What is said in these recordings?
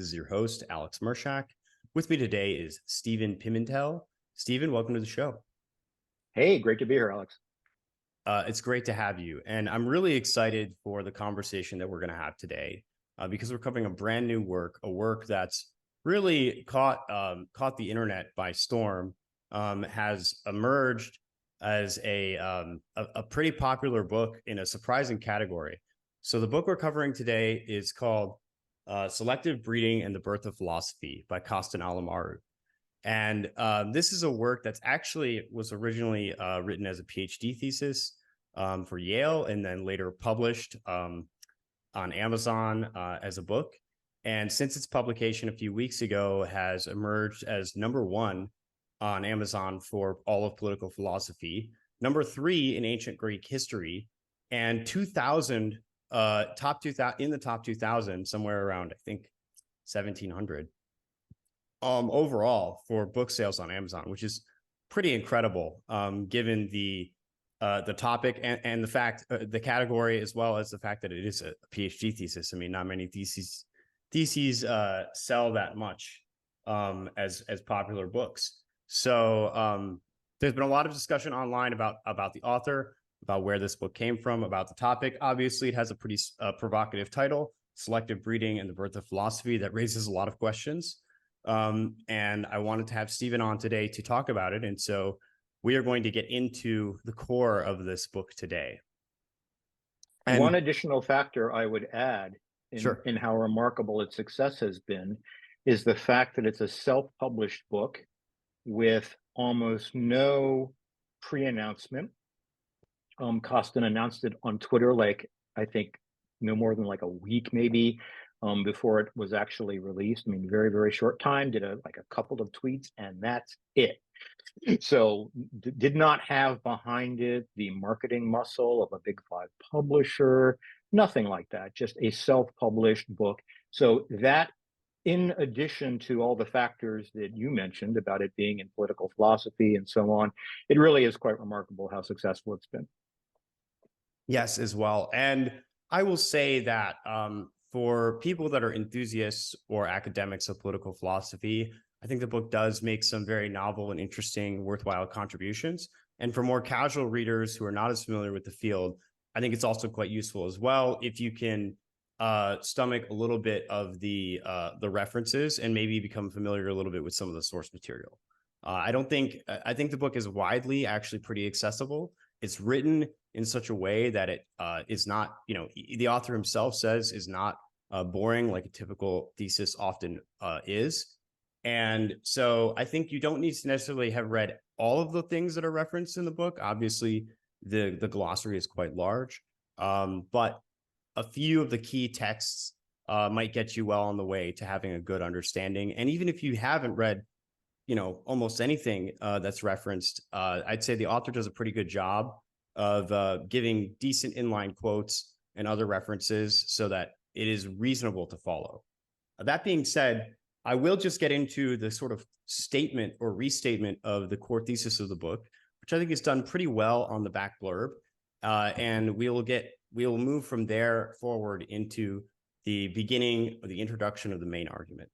This is your host, Alex Mershak. With me today is Stephen Pimentel. Stephen, welcome to the show. Hey, great to be here, Alex. It's great to have you. And I'm really excited for the conversation that we're going to have today because we're covering a brand new work, a work that's really caught the internet by storm, has emerged as a pretty popular book in a surprising category. So the book we're covering today is called Selective Breeding and the Birth of Philosophy by Costin Alamariu. And this is a work that's actually was originally written as a PhD thesis for Yale and then later published on Amazon as a book. And since its publication a few weeks ago has emerged as #1 on Amazon for all of political philosophy, #3 in ancient Greek history, and 2000 top 2000 in the top 2000 somewhere around I think 1700 overall for book sales on Amazon, which is pretty incredible given the topic and the fact the category, as well as the fact that it is a PhD thesis. I mean, not many theses sell that much as popular books. So there's been a lot of discussion online about the author, about where this book came from, about the topic. Obviously, it has a pretty provocative title, Selective Breeding and the Birth of Philosophy, that raises a lot of questions. And I wanted to have Stephen on today to talk about it. And so we are going to get into the core of this book today. And one additional factor I would add in how remarkable its success has been is the fact that it's a self-published book with almost no pre-announcement. Costin announced it on Twitter, like I think no more than like a week maybe before it was actually released. I mean, very, very short time, did a couple of tweets, and that's it. So did not have behind it the marketing muscle of a big five publisher, nothing like that, just a self-published book. So that, in addition to all the factors that you mentioned about it being in political philosophy and so on, it really is quite remarkable how successful it's been. Yes, as well. And I will say that for people that are enthusiasts or academics of political philosophy, I think the book does make some very novel and interesting, worthwhile contributions. And for more casual readers who are not as familiar with the field, I think it's also quite useful as well if you can stomach a little bit of the references and maybe become familiar a little bit with some of the source material. I think the book is widely actually pretty accessible. It's written in such a way that it is not, the author himself says is not boring like a typical thesis often is. And so I think you don't need to necessarily have read all of the things that are referenced in the book. Obviously, the glossary is quite large, but a few of the key texts might get you well on the way to having a good understanding. And even if you haven't read, almost anything that's referenced, I'd say the author does a pretty good job of giving decent inline quotes and other references so that it is reasonable to follow. That being said, I will just get into the sort of statement or restatement of the core thesis of the book, which I think is done pretty well on the back blurb. And we'll move from there forward into the beginning or the introduction of the main argument.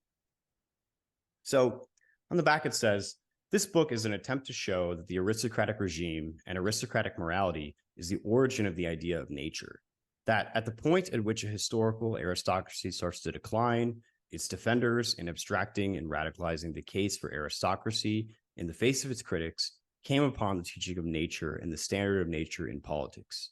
So on the back, it says, this book is an attempt to show that the aristocratic regime and aristocratic morality is the origin of the idea of nature, that at the point at which a historical aristocracy starts to decline, its defenders, in abstracting and radicalizing the case for aristocracy in the face of its critics, came upon the teaching of nature and the standard of nature in politics.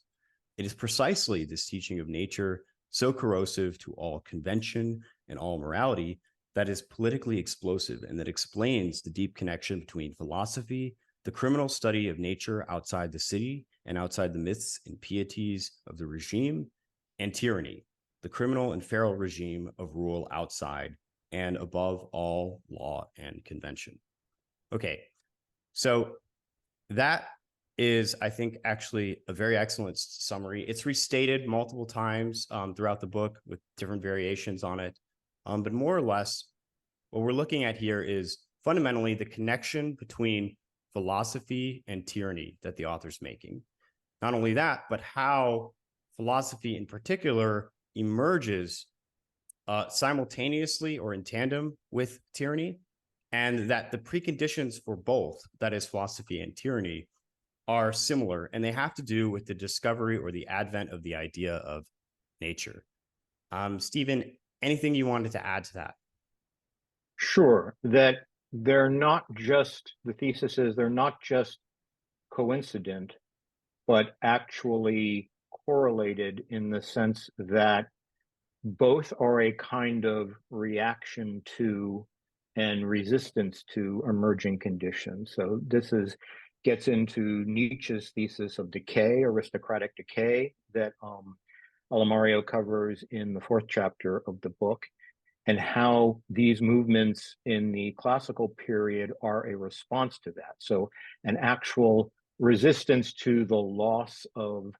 It is precisely this teaching of nature, so corrosive to all convention and all morality, that is politically explosive and that explains the deep connection between philosophy, the criminal study of nature outside the city and outside the myths and pieties of the regime, and tyranny, the criminal and feral regime of rule outside and above all law and convention. Okay, so that is, I think, actually a very excellent summary. It's restated multiple times throughout the book with different variations on it. But more or less, what we're looking at here is fundamentally the connection between philosophy and tyranny that the author's making. Not only that, but how philosophy in particular emerges simultaneously or in tandem with tyranny, and that the preconditions for both, that is philosophy and tyranny, are similar, and they have to do with the discovery or the advent of the idea of nature. Stephen, anything you wanted to add to that? Sure, that they're not just, the thesis is they're not just coincident, but actually correlated in the sense that both are a kind of reaction to and resistance to emerging conditions. So this gets into Nietzsche's thesis of decay, aristocratic decay, that Alamario covers in the 4th chapter of the book, and how these movements in the classical period are a response to that. So an actual resistance to the loss of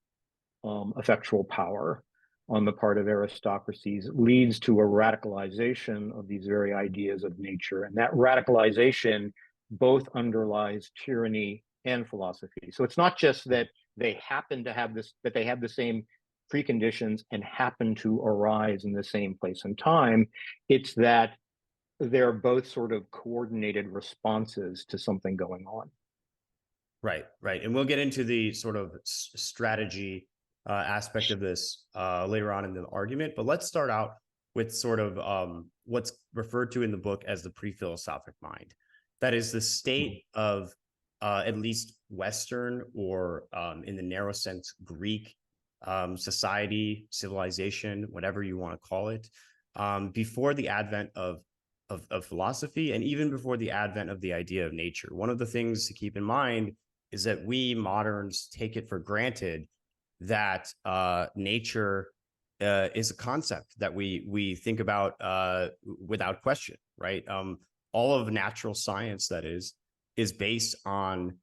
effectual power on the part of aristocracies leads to a radicalization of these very ideas of nature. And that radicalization both underlies tyranny and philosophy. So it's not just that they happen to have this, that they have the same preconditions and happen to arise in the same place and time. It's that they're both sort of coordinated responses to something going on. Right, right. And we'll get into the sort of strategy aspect of this later on in the argument. But let's start out with sort of what's referred to in the book as the pre-philosophic mind. That is the state of at least Western, or in the narrow sense, Greek society, civilization, whatever you want to call it, before the advent of philosophy, and even before the advent of the idea of nature. One of the things to keep in mind is that we moderns take it for granted that nature is a concept that we think about without question, right? All of natural science, that is based on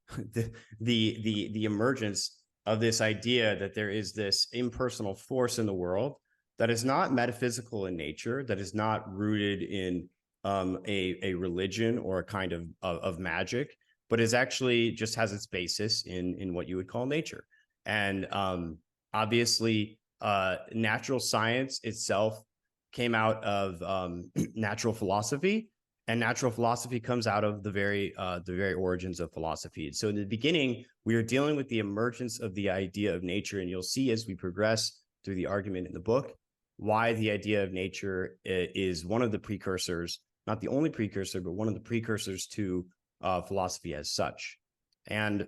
the emergence of this idea that there is this impersonal force in the world that is not metaphysical in nature, that is not rooted in a religion or a kind of magic, but is actually just has its basis in what you would call nature. And obviously, natural science itself came out of natural philosophy, and natural philosophy comes out of the very origins of philosophy. So in the beginning, we are dealing with the emergence of the idea of nature, and you'll see as we progress through the argument in the book why the idea of nature is one of the precursors, not the only precursor, but one of the precursors to philosophy as such. And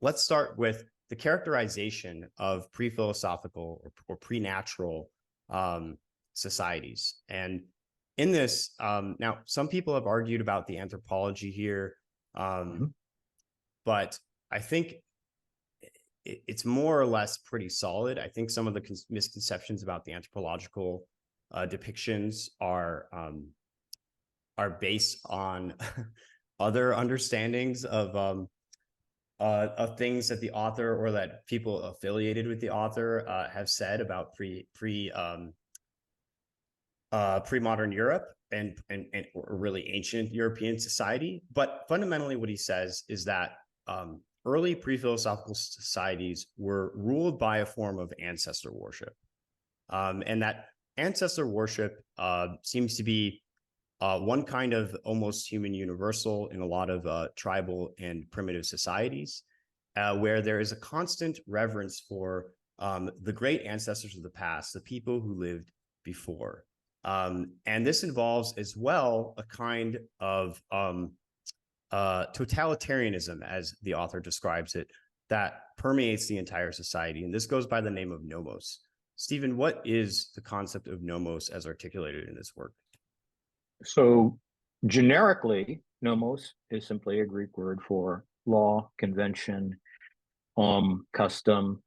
let's start with the characterization of pre-philosophical or pre-natural societies. And in this, now, some people have argued about the anthropology here, but I think it's more or less pretty solid. I think some of the misconceptions about the anthropological depictions are based on other understandings of things that the author or that people affiliated with the author have said about pre-modern Europe and really ancient European society. But fundamentally, what he says is that early pre-philosophical societies were ruled by a form of ancestor worship, and that ancestor worship seems to be one kind of almost human universal in a lot of tribal and primitive societies, where there is a constant reverence for the great ancestors of the past, the people who lived before. And this involves as well a kind of totalitarianism, as the author describes it, that permeates the entire society. And this goes by the name of nomos. Stephen, what is the concept of nomos as articulated in this work? So generically, nomos is simply a Greek word for law, convention, custom,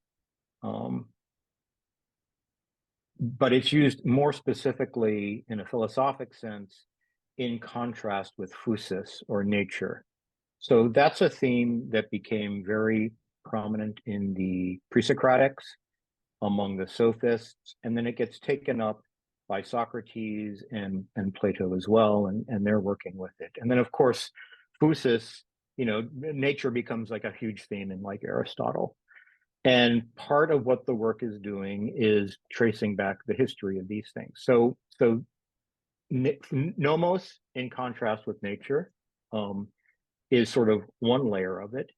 but it's used more specifically in a philosophic sense in contrast with physis, or nature. So that's a theme that became very prominent in the pre-Socratics, among the sophists, and then it gets taken up by Socrates and Plato as well, and they're working with it. And then, of course, physis, nature becomes like a huge theme in like Aristotle. And part of what the work is doing is tracing back the history of these things. So nomos, in contrast with nature, is sort of one layer of it.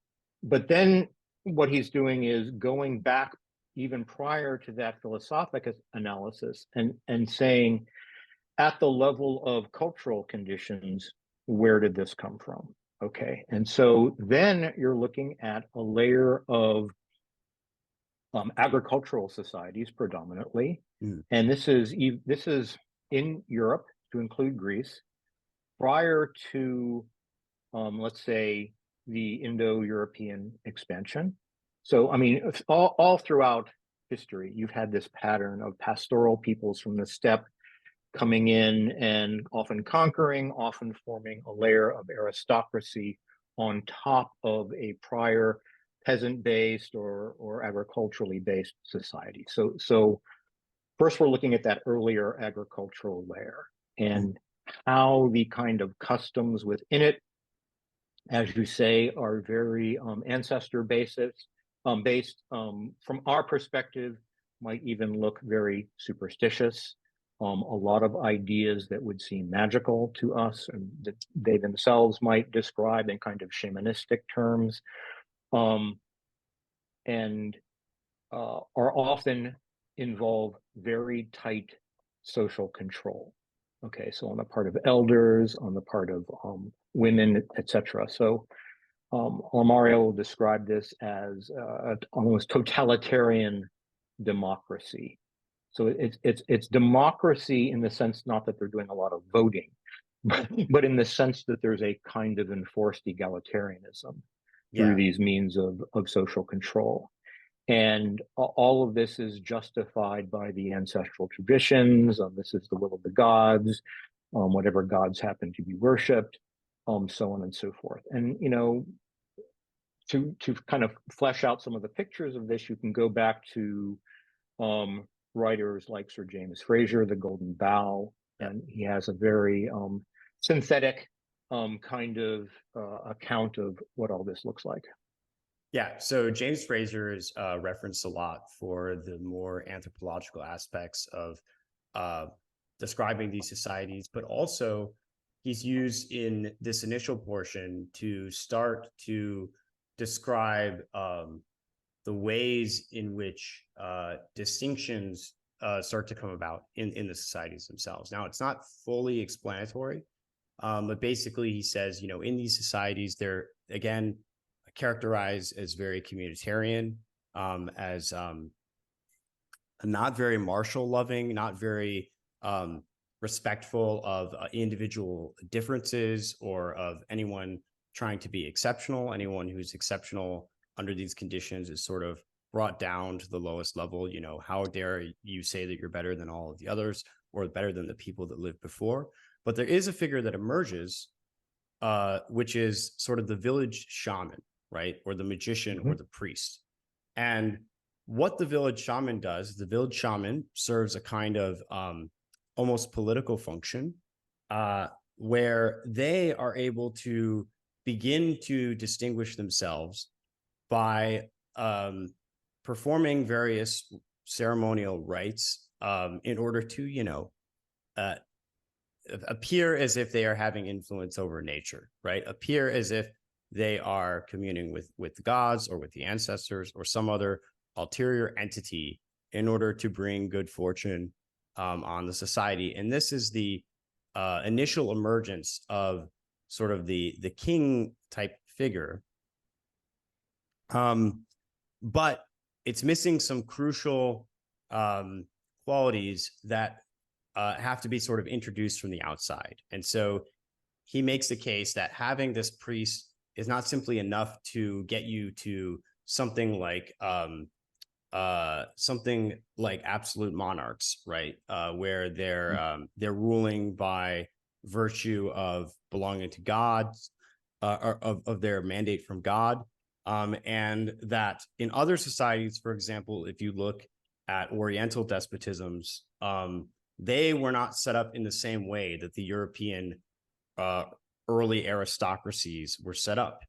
But then what he's doing is going back even prior to that philosophic analysis and saying, at the level of cultural conditions, where did this come from? Okay. And so then you're looking at a layer of agricultural societies predominantly. And this is in Europe, to include Greece, prior to, let's say, the Indo-European expansion. So, I mean, all throughout history, you've had this pattern of pastoral peoples from the steppe coming in and often conquering, often forming a layer of aristocracy on top of a prior peasant-based or agriculturally based society. So first we're looking at that earlier agricultural layer and how the kind of customs within it, as you say, are very ancestor based. From our perspective, might even look very superstitious. A lot of ideas that would seem magical to us and that they themselves might describe in kind of shamanistic terms, and are often involve very tight social control. Okay, so on the part of elders, on the part of women, etc. So Alamariu will describe this as almost totalitarian democracy. So it's democracy in the sense not that they're doing a lot of voting, but in the sense that there's a kind of enforced egalitarianism through these means of social control. And all of this is justified by the ancestral traditions. This is the will of the gods, whatever gods happen to be worshipped, so on and so forth. And, you know, to kind of flesh out some of the pictures of this, you can go back to writers like Sir James Frazer, The Golden Bough, and he has a very synthetic kind of account of what all this looks like. Yeah, so James Frazer is referenced a lot for the more anthropological aspects of describing these societies, but also he's used in this initial portion to start to describe the ways in which distinctions start to come about in the societies themselves. Now, it's not fully explanatory, but basically he says, you know, in these societies, they're, again, characterized as very communitarian, as not very martial loving, not very respectful of individual differences or of anyone trying to be exceptional. Anyone who's exceptional under these conditions is sort of brought down to the lowest level. You know, how dare you say that you're better than all of the others or better than the people that lived before? But there is a figure that emerges, which is sort of the village shaman, right? Or the magician or the priest. And what the village shaman does, the village shaman serves a kind of almost political function where they are able to begin to distinguish themselves by performing various ceremonial rites in order to, you know, appear as if they are having influence over nature, right? Appear as if they are communing with the gods or with the ancestors or some other ulterior entity in order to bring good fortune on the society. And this is the initial emergence of sort of the king type figure. But it's missing some crucial qualities that have to be sort of introduced from the outside. And so he makes the case that having this priest is not simply enough to get you to something like absolute monarchs, right? Where they're ruling by virtue of belonging to God, or of their mandate from God, and that in other societies, for example, if you look at Oriental despotisms, they were not set up in the same way that the European early aristocracies were set up.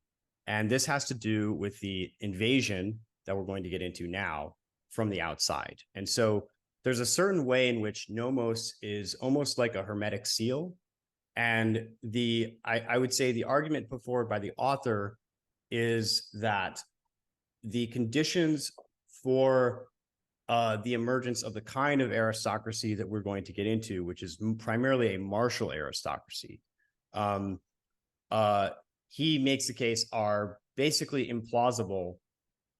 And this has to do with the invasion that we're going to get into now from the outside. And so there's a certain way in which nomos is almost like a hermetic seal. And I would say the argument put forward by the author is that the conditions for the emergence of the kind of aristocracy that we're going to get into, which is primarily a martial aristocracy, he makes the case are basically implausible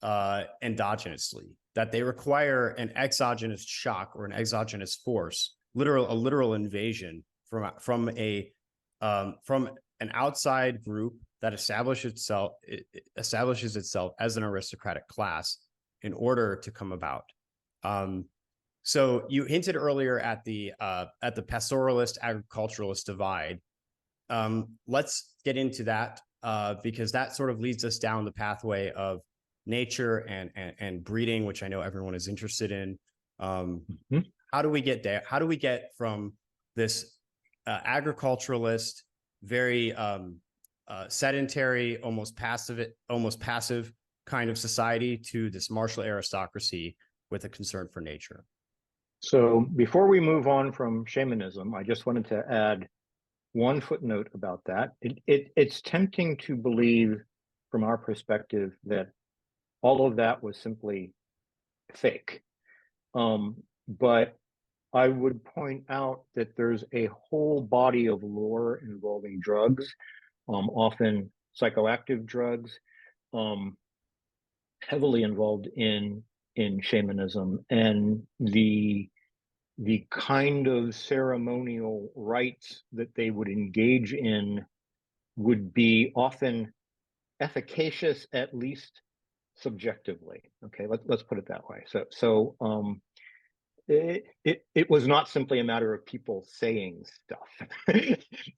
endogenously, that they require an exogenous shock or an exogenous force, a literal invasion from an outside group that establishes itself as an aristocratic class in order to come about. So you hinted earlier at the pastoralist agriculturalist divide. Let's get into that because that sort of leads us down the pathway of nature and breeding, which I know everyone is interested in. How do we get there? How do we get from this agriculturalist, very sedentary, almost passive kind of society to this martial aristocracy with a concern for nature? So before we move on from shamanism, I just wanted to add one footnote about that. It's tempting to believe from our perspective that all of that was simply fake. But I would point out that there's a whole body of lore involving drugs, often psychoactive drugs, heavily involved in shamanism, and the kind of ceremonial rites that they would engage in would be often efficacious, at least subjectively. Okay, let's put it that way. So it was not simply a matter of people saying stuff.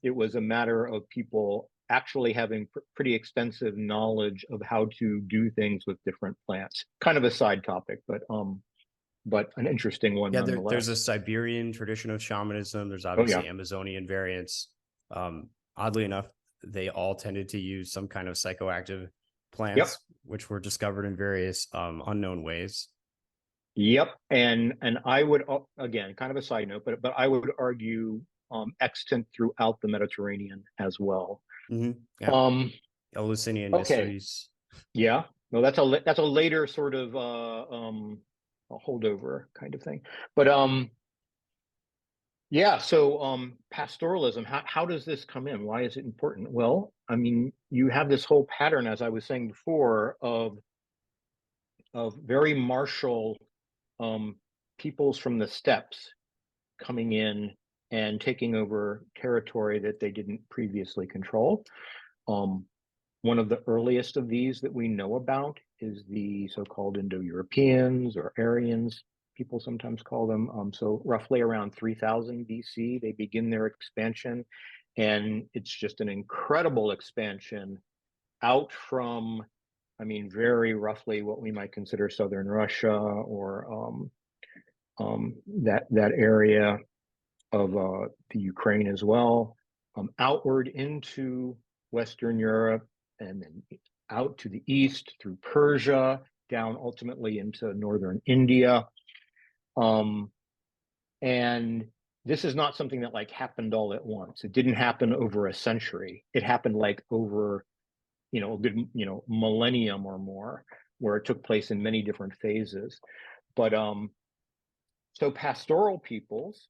It was a matter of people actually having pretty extensive knowledge of how to do things with different plants. Kind of a side topic, but an interesting one nonetheless. There's a Siberian tradition of shamanism. There's obviously Amazonian variants. Oddly enough, they all tended to use some kind of psychoactive plants, which were discovered in various unknown ways. Yep, and I would, again, kind of a side note, but I would argue extant throughout the Mediterranean as well. Eleusinian mysteries. Yeah, no, that's a later sort of a holdover kind of thing. But yeah, so pastoralism, how does this come in? Why is it important? Well, I mean, you have this whole pattern, as I was saying before, of very martial peoples from the steppes coming in and taking over territory that they didn't previously control. One of the earliest of these that we know about is the so-called Indo-Europeans, or Aryans, people sometimes call them. So roughly around 3000 BC, they begin their expansion, and it's just an incredible expansion out from, I mean, very roughly what we might consider southern Russia, or that area of the Ukraine as well, outward into Western Europe, and then out to the east through Persia, down ultimately into northern India. And this is not something that like happened all at once. It didn't happen over a century. It happened like over, a good, millennium or more, where it took place in many different phases. But so pastoral peoples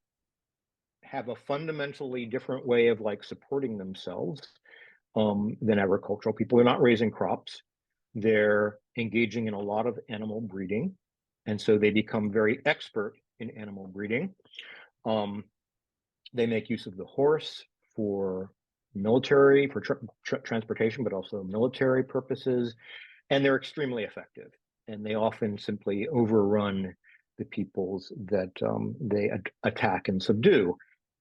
have a fundamentally different way of like supporting themselves than agricultural people. They're not raising crops. They're engaging in a lot of animal breeding. And so they become very expert in animal breeding. They make use of the horse for military, for transportation, but also military purposes. And they're extremely effective. And they often simply overrun the peoples that they attack and subdue.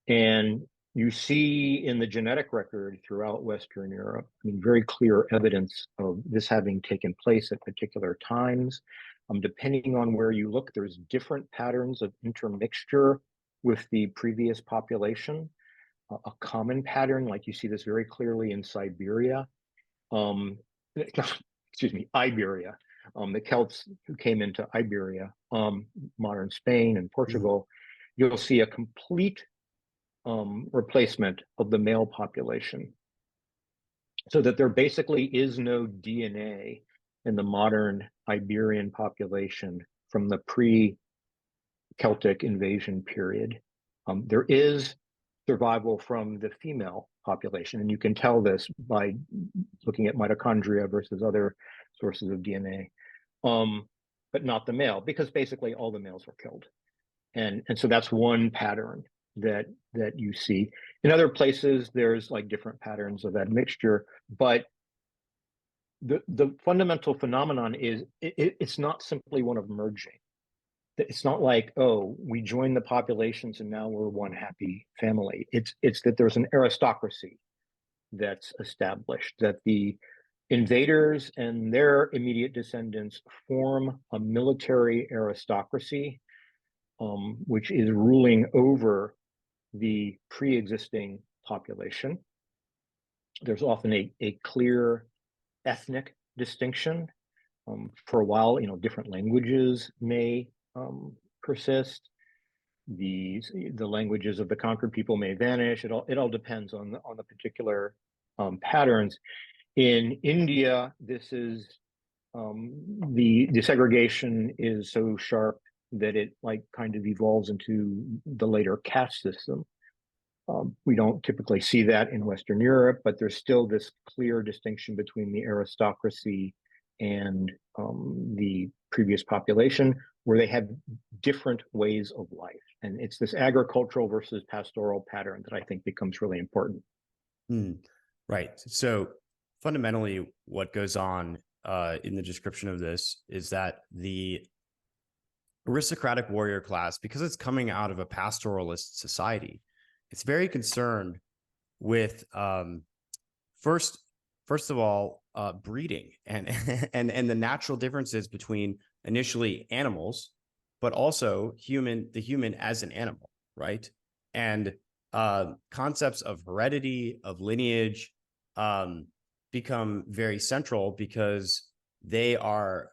And you see in the genetic record throughout Western Europe, I mean, very clear evidence of this having taken place at particular times. Depending on where you look, there's different patterns of intermixture with the previous population. A common pattern, like you see this very clearly in Siberia, excuse me, Iberia, the Celts who came into Iberia, modern Spain and Portugal, you'll see a complete replacement of the male population, so that there basically is no DNA in the modern Iberian population from the pre-Celtic invasion period. There is survival from the female population, and you can tell this by looking at mitochondria versus other sources of DNA, but not the male, because basically all the males were killed. And so that's one pattern that you see. In other places, there's like different patterns of that mixture, but the fundamental phenomenon is it's not simply one of merging. It's not like, oh, we joined the populations and now we're one happy family. It's that there's an aristocracy that's established, that the invaders and their immediate descendants form a military aristocracy, which is ruling over the pre-existing population. There's often a clear ethnic distinction. For a while, different languages may persist. The languages of the conquered people may vanish. It all depends on the particular patterns. In India, this is the segregation is so sharp that it kind of evolves into the later caste system. We don't typically see that in Western Europe, but there's still this clear distinction between the aristocracy and the previous population, where they have different ways of life. And it's this agricultural versus pastoral pattern that I think becomes really important. Right. So fundamentally, what goes on in the description of this is that the aristocratic warrior class, because it's coming out of a pastoralist society, it's very concerned with first of all breeding and and the natural differences between initially animals, but also the human as an animal, right? And concepts of heredity, of lineage, become very central because they are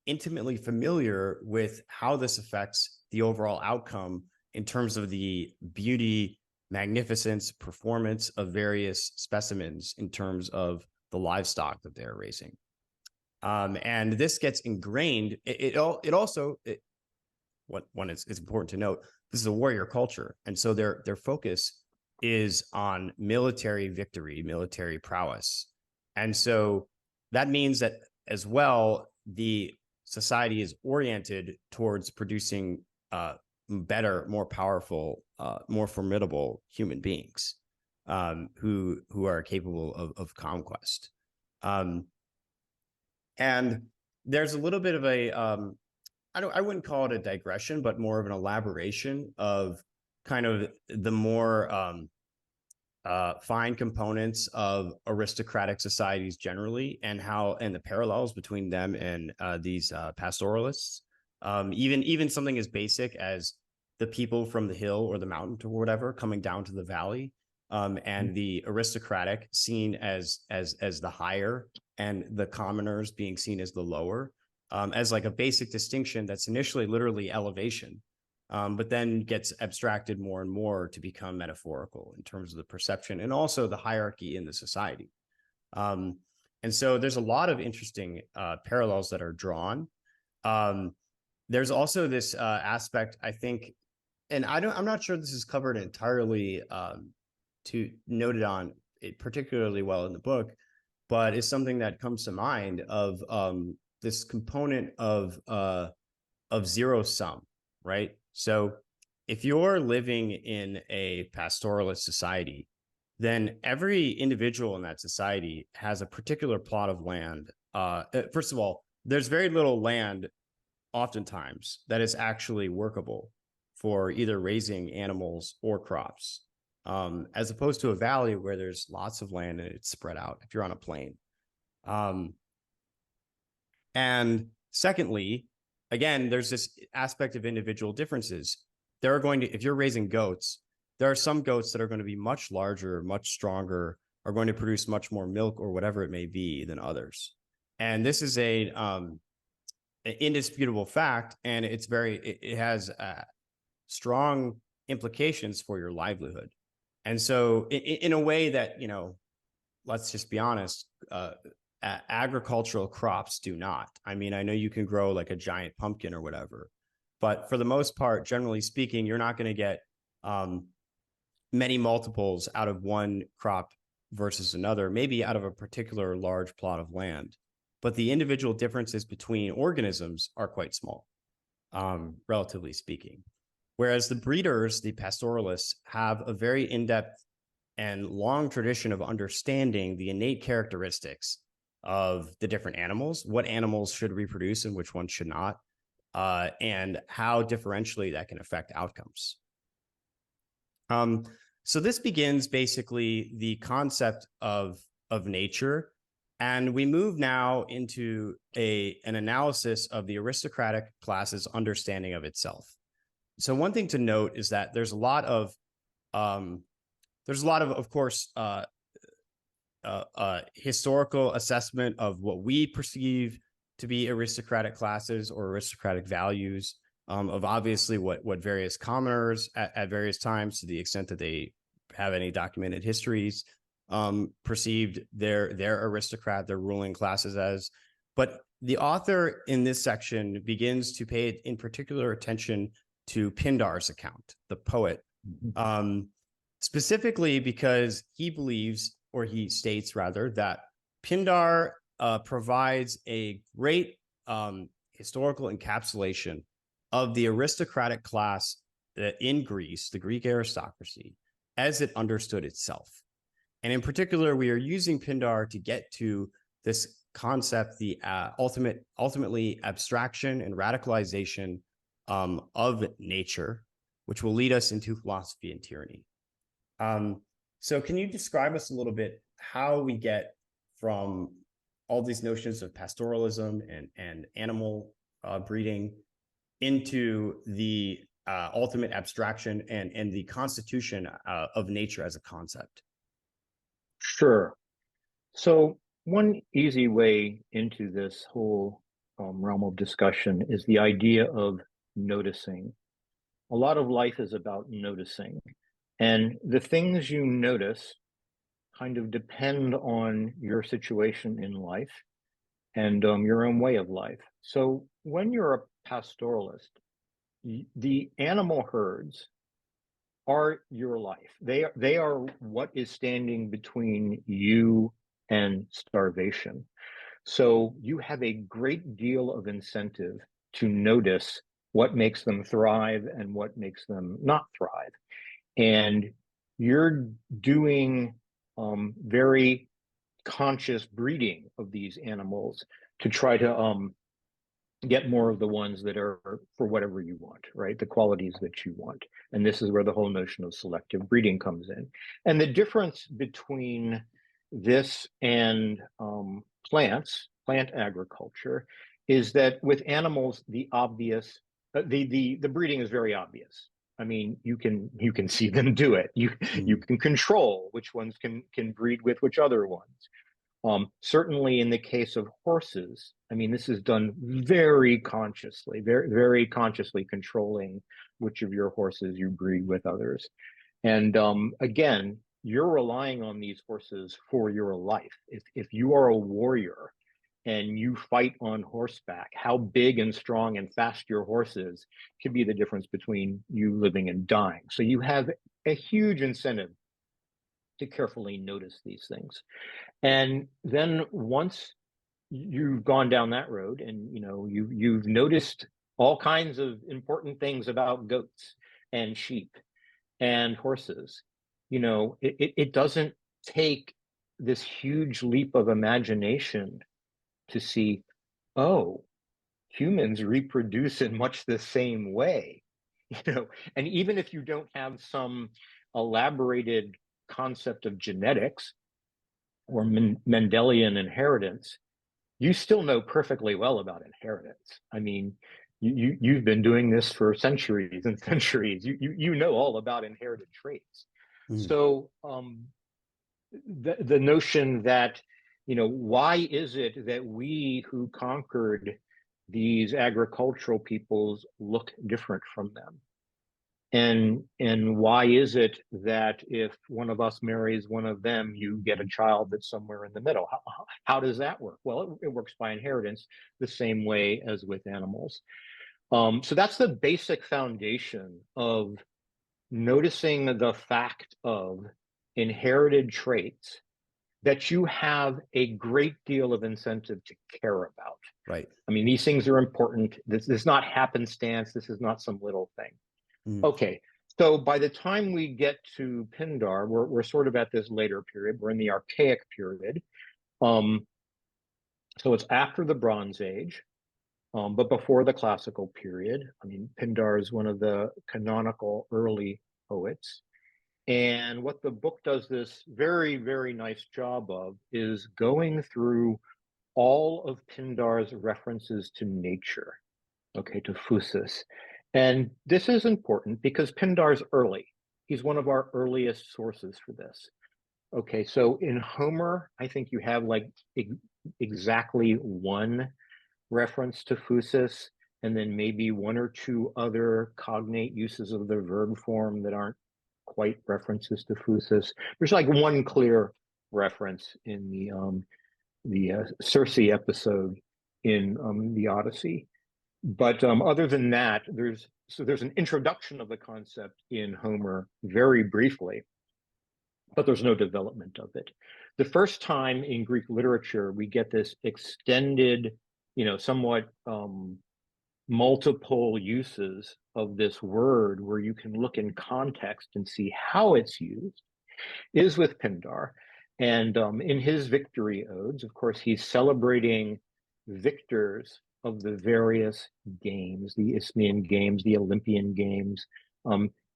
intimately familiar with how this affects the overall outcome in terms of the beauty, magnificence, performance of various specimens in terms of the livestock that they're raising. And this gets ingrained. It's important to note, this is a warrior culture. And so their focus is on military victory, military prowess. And so that means that as well, the society is oriented towards producing better, more powerful, more formidable human beings who are capable of conquest. And there's a little bit of a I wouldn't call it a digression, but more of an elaboration of kind of the more fine components of aristocratic societies generally, and the parallels between them and these pastoralists. Even something as basic as the people from the hill or the mountain or whatever coming down to the valley, and the aristocratic seen as the higher, and the commoners being seen as the lower, as like a basic distinction that's initially literally elevation, but then gets abstracted more and more to become metaphorical in terms of the perception and also the hierarchy in the society. And so there's a lot of interesting parallels that are drawn. There's also this aspect, I think, and I'm not sure this is covered entirely noted on it particularly well in the book, but it's something that comes to mind of this component of zero sum, right? So if you're living in a pastoralist society, then every individual in that society has a particular plot of land. First of all, there's very little land oftentimes that is actually workable for either raising animals or crops, as opposed to a valley where there's lots of land and it's spread out if you're on a plain. And secondly, again, there's this aspect of individual differences. If you're raising goats, there are some goats that are going to be much larger, much stronger, are going to produce much more milk or whatever it may be than others. And this is indisputable fact, and it has strong implications for your livelihood. And so in a way that, let's just be honest, agricultural crops do not. I mean, I know you can grow like a giant pumpkin or whatever, but for the most part, generally speaking, you're not going to get many multiples out of one crop versus another, maybe out of a particular large plot of land. But the individual differences between organisms are quite small, relatively speaking. Whereas the breeders, the pastoralists, have a very in-depth and long tradition of understanding the innate characteristics of the different animals, what animals should reproduce and which ones should not, and how differentially that can affect outcomes. So this begins basically the concept of nature, and we move now into an analysis of the aristocratic class's understanding of itself. So one thing to note is that there's a lot of course, historical assessment of what we perceive to be aristocratic classes or aristocratic values, of obviously what various commoners at various times, to the extent that they have any documented histories, perceived their aristocrat, their ruling classes as. But the author in this section begins to pay in particular attention to Pindar's account, the poet, specifically because he believes, or he states rather, that Pindar provides a great historical encapsulation of the aristocratic class in Greece, the Greek aristocracy, as it understood itself. And in particular, we are using Pindar to get to this concept, the ultimately abstraction and radicalization of nature, which will lead us into philosophy and tyranny. So can you describe us a little bit how we get from all these notions of pastoralism and animal breeding into the ultimate abstraction and the constitution of nature as a concept? Sure. So one easy way into this whole realm of discussion is the idea of noticing. A lot of life is about noticing, and the things you notice kind of depend on your situation in life and your own way of life. So when you're a pastoralist, the animal herds are your life. They are what is standing between you and starvation. So you have a great deal of incentive to notice what makes them thrive and what makes them not thrive. And you're doing very conscious breeding of these animals to try to get more of the ones that are for whatever you want, right? The qualities that you want. And this is where the whole notion of selective breeding comes in. And the difference between this and plant agriculture, is that with animals, the breeding is very obvious. I mean, you can see them do it. You can control which ones can breed with which other ones. Certainly in the case of horses, I mean, this is done very consciously, very consciously controlling which of your horses you breed with others. And again, you're relying on these horses for your life. If you are a warrior and you fight on horseback, how big and strong and fast your horse is could be the difference between you living and dying. So you have a huge incentive to carefully notice these things. And then once you've gone down that road and you've noticed all kinds of important things about goats and sheep and horses, it doesn't take this huge leap of imagination to see, oh, humans reproduce in much the same way. And even if you don't have some elaborated concept of genetics or Mendelian inheritance, you still know perfectly well about inheritance. I mean, you've been doing this for centuries and centuries. You know all about inherited traits. So the notion that, why is it that we who conquered these agricultural peoples look different from them. And why is it that if one of us marries one of them, you get a child that's somewhere in the middle? How does that work? Well, it works by inheritance the same way as with animals. So that's the basic foundation of noticing the fact of inherited traits that you have a great deal of incentive to care about. Right. I mean, these things are important. This is not happenstance. This is not some little thing. Okay, so by the time we get to Pindar, we're sort of at this later period. We're in the Archaic period. So it's after the Bronze Age, but before the Classical period. I mean, Pindar is one of the canonical early poets. And what the book does this very, very nice job of is going through all of Pindar's references to nature, okay, to physis. And this is important because Pindar's early. He's one of our earliest sources for this. Okay, so in Homer, I think you have like exactly one reference to physis, and then maybe one or two other cognate uses of the verb form that aren't quite references to physis. There's like one clear reference in the Circe episode in the Odyssey. But other than that, there's an introduction of the concept in Homer very briefly, but there's no development of it. The first time in Greek literature we get this extended, somewhat multiple uses of this word where you can look in context and see how it's used is with Pindar. And in his victory odes, of course, he's celebrating victors of the various games, the Isthmian games, the Olympian games.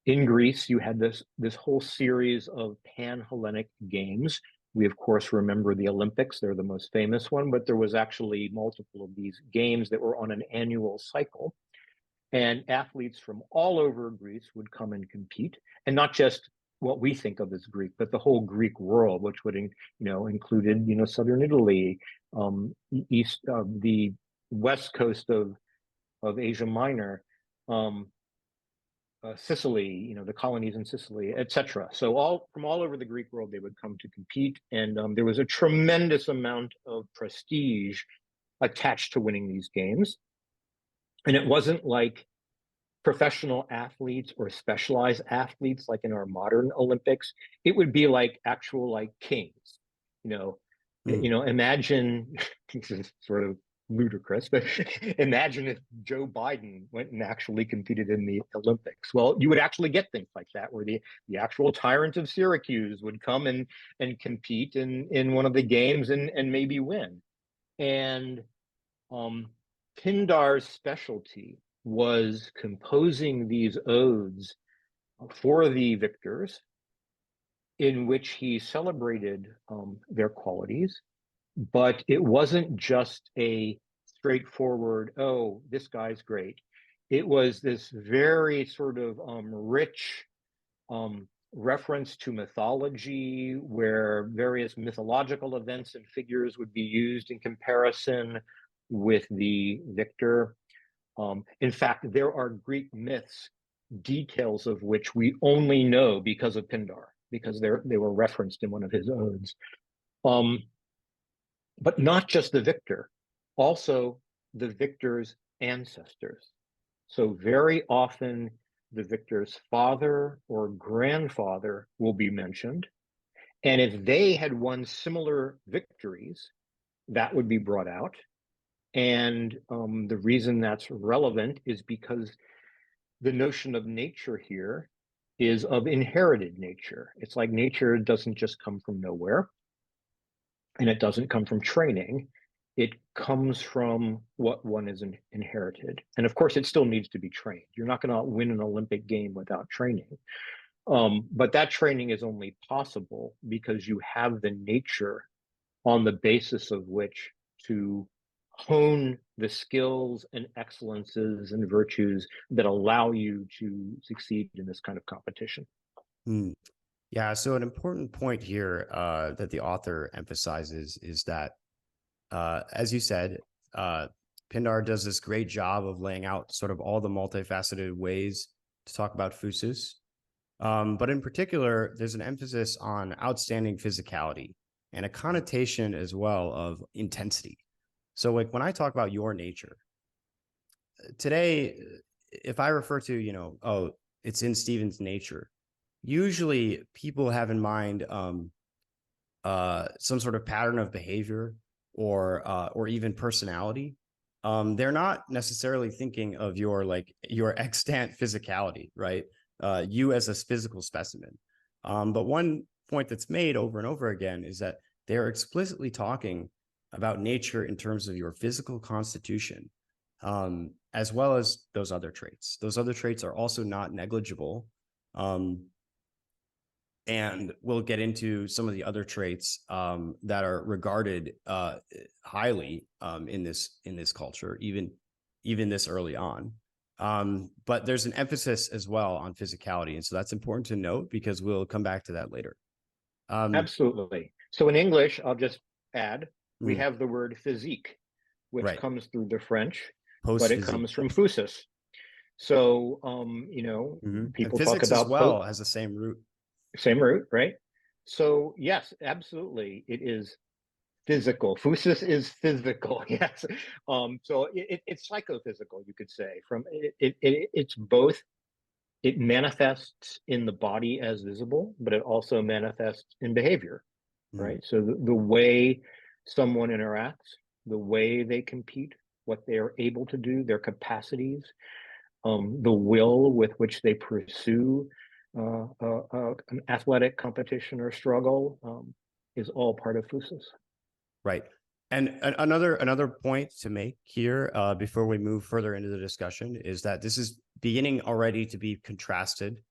In Greece, you had this whole series of pan-Hellenic games. We, of course, remember the Olympics. They're the most famous one, but there was actually multiple of these games that were on an annual cycle. And athletes from all over Greece would come and compete, and not just what we think of as Greek, but the whole Greek world, which would, included, southern Italy, east of the west coast of Asia Minor, Sicily, the colonies in Sicily, etc. So from all over the Greek world, they would come to compete, and there was a tremendous amount of prestige attached to winning these games. And it wasn't like professional athletes or specialized athletes like in our modern Olympics. It would be like actual like kings. Imagine this is sort of ludicrous, but imagine if Joe Biden went and actually competed in the Olympics. Well, you would actually get things like that, where the actual tyrant of Syracuse would come and compete in one of the games and maybe win. And Pindar's specialty was composing these odes for the victors, in which he celebrated their qualities, but it wasn't just a straightforward, oh, this guy's great. It was this very sort of rich reference to mythology, where various mythological events and figures would be used in comparison with the victor. In fact, there are Greek myths, details of which we only know because of Pindar, because they were referenced in one of his odes. But not just the victor, also the victor's ancestors. So very often the victor's father or grandfather will be mentioned. And if they had won similar victories, that would be brought out. And the reason that's relevant is because the notion of nature here is of inherited nature. It's like nature doesn't just come from nowhere, and it doesn't come from training. It comes from what one is inherited. And of course, it still needs to be trained. You're not going to win an Olympic game without training. But that training is only possible because you have the nature on the basis of which to hone the skills and excellences and virtues that allow you to succeed in this kind of competition. Yeah, so an important point here that the author emphasizes is that, as you said, Pindar does this great job of laying out sort of all the multifaceted ways to talk about physis. But in particular, there's an emphasis on outstanding physicality and a connotation as well of intensity. So like when I talk about your nature, today, if I refer to, you know, oh, it's in Stephen's nature, usually people have in mind some sort of pattern of behavior or even personality. They're not necessarily thinking of your extant physicality, right? You as a physical specimen. But one point that's made over and over again is that they're explicitly talking about nature in terms of your physical constitution, as well as those other traits. Those other traits are also not negligible. And we'll get into some of the other traits that are regarded highly in this culture, even this early on. But there's an emphasis as well on physicality, and so that's important to note because we'll come back to that later. Absolutely. So in English, I'll just add, we have the word physique, which comes through the French, but it comes from physis. So, you know, people talk about as well has the same root. Same root, right? So yes, absolutely, it is physical. Physis is physical, yes. So it's psychophysical, you could say. It's both. It manifests in the body as visible, but it also manifests in behavior, right? So the way someone interacts, the way they compete, what they are able to do, their capacities, the will with which they pursue an athletic competition or struggle is all part of physis. Right. And another point to make here before we move further into the discussion is that this is beginning already to be contrasted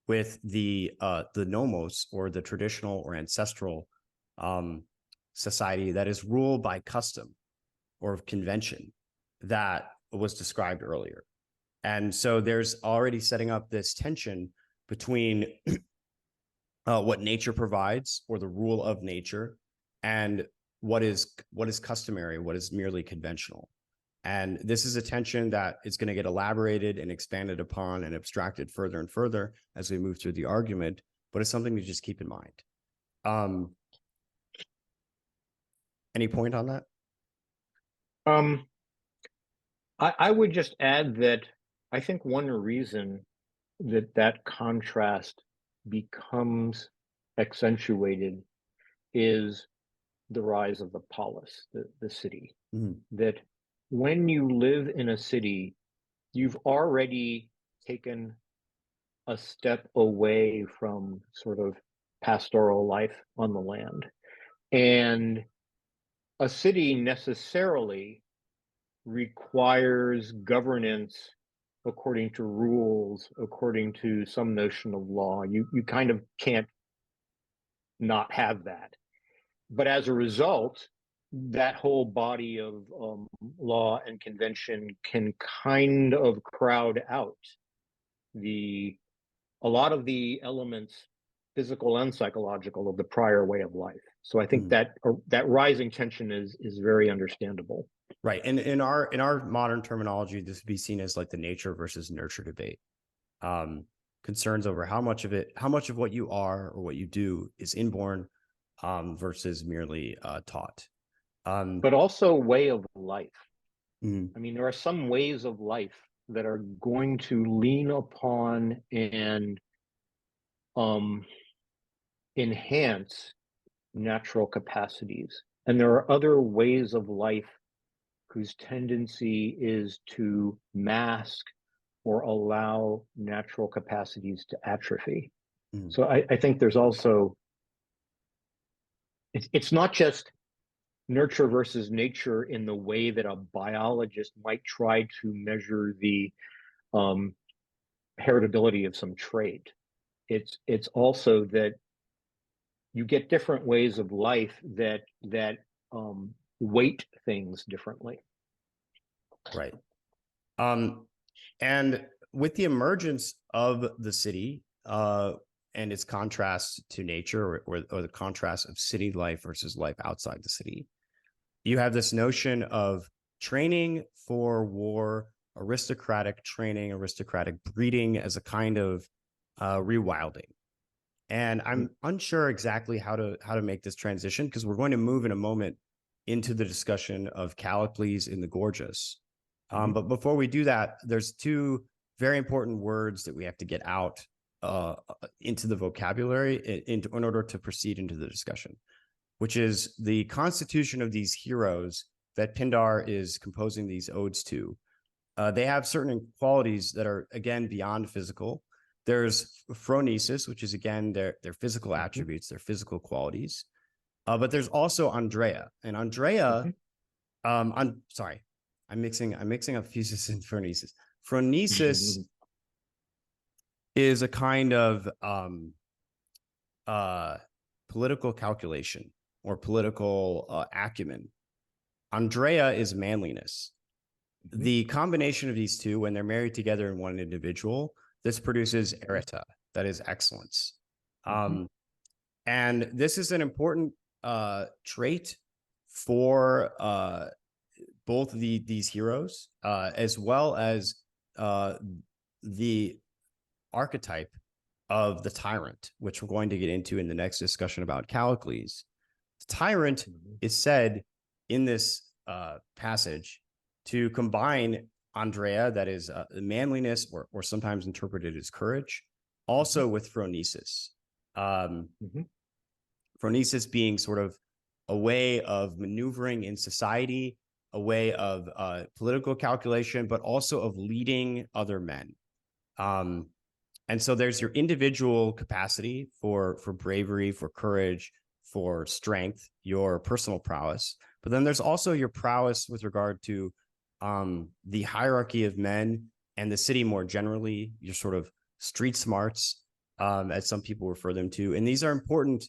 with the nomos, or the traditional or ancestral society that is ruled by custom or convention that was described earlier. And so there's already setting up this tension between what nature provides, or the rule of nature, and what is customary, what is merely conventional. And this is a tension that is going to get elaborated and expanded upon and abstracted further and further as we move through the argument, but it's something to just keep in mind. Any point on that? I would just add that I think one reason that contrast becomes accentuated is the rise of the polis, the city. That when you live in a city, you've already taken a step away from sort of pastoral life on the land. And a city necessarily requires governance according to rules, according to some notion of law. You kind of can't not have that. But as a result, that whole body of law and convention can kind of crowd out a lot of the elements, physical and psychological, of the prior way of life. So I think that rising tension is very understandable. Right. And in our modern terminology, this would be seen as like the nature versus nurture debate. Concerns over how much of what you are or what you do is inborn versus merely taught. But also way of life. I mean, there are some ways of life that are going to lean upon and enhance natural capacities. And there are other ways of life whose tendency is to mask or allow natural capacities to atrophy. So I think there's also, it's not just nurture versus nature in the way that a biologist might try to measure the heritability of some trait. It's also that you get different ways of life that weight things differently. Right. And with the emergence of the city and its contrast to nature, or the contrast of city life versus life outside the city, you have this notion of training for war, aristocratic training, aristocratic breeding as a kind of rewilding. And I'm unsure exactly how to make this transition, because we're going to move in a moment into the discussion of Callicles in the Gorgias. But before we do that, there's two very important words that we have to get out into the vocabulary in order to proceed into the discussion, which is the constitution of these heroes that Pindar is composing these odes to. They have certain qualities that are, again, beyond physical. There's phronesis, which is, again, their physical attributes, their physical qualities. But there's also Andrea. And Andrea, I'm sorry, I'm mixing up thesis and phronesis. Phronesis is a kind of political calculation or political acumen. Andrea is manliness. The combination of these two, when they're married together in one individual, this produces arete, that is excellence. And this is an important trait for both these heroes, as well as the archetype of the tyrant, which we're going to get into in the next discussion about Callicles. The tyrant is said in this passage to combine Andrea, that is manliness, or sometimes interpreted as courage, also with phronesis. Phronesis being sort of a way of maneuvering in society, a way of political calculation, but also of leading other men. And so there's your individual capacity for bravery, for courage, for strength, your personal prowess. But then there's also your prowess with regard to the hierarchy of men and the city more generally, your sort of street smarts, as some people refer them to. And these are important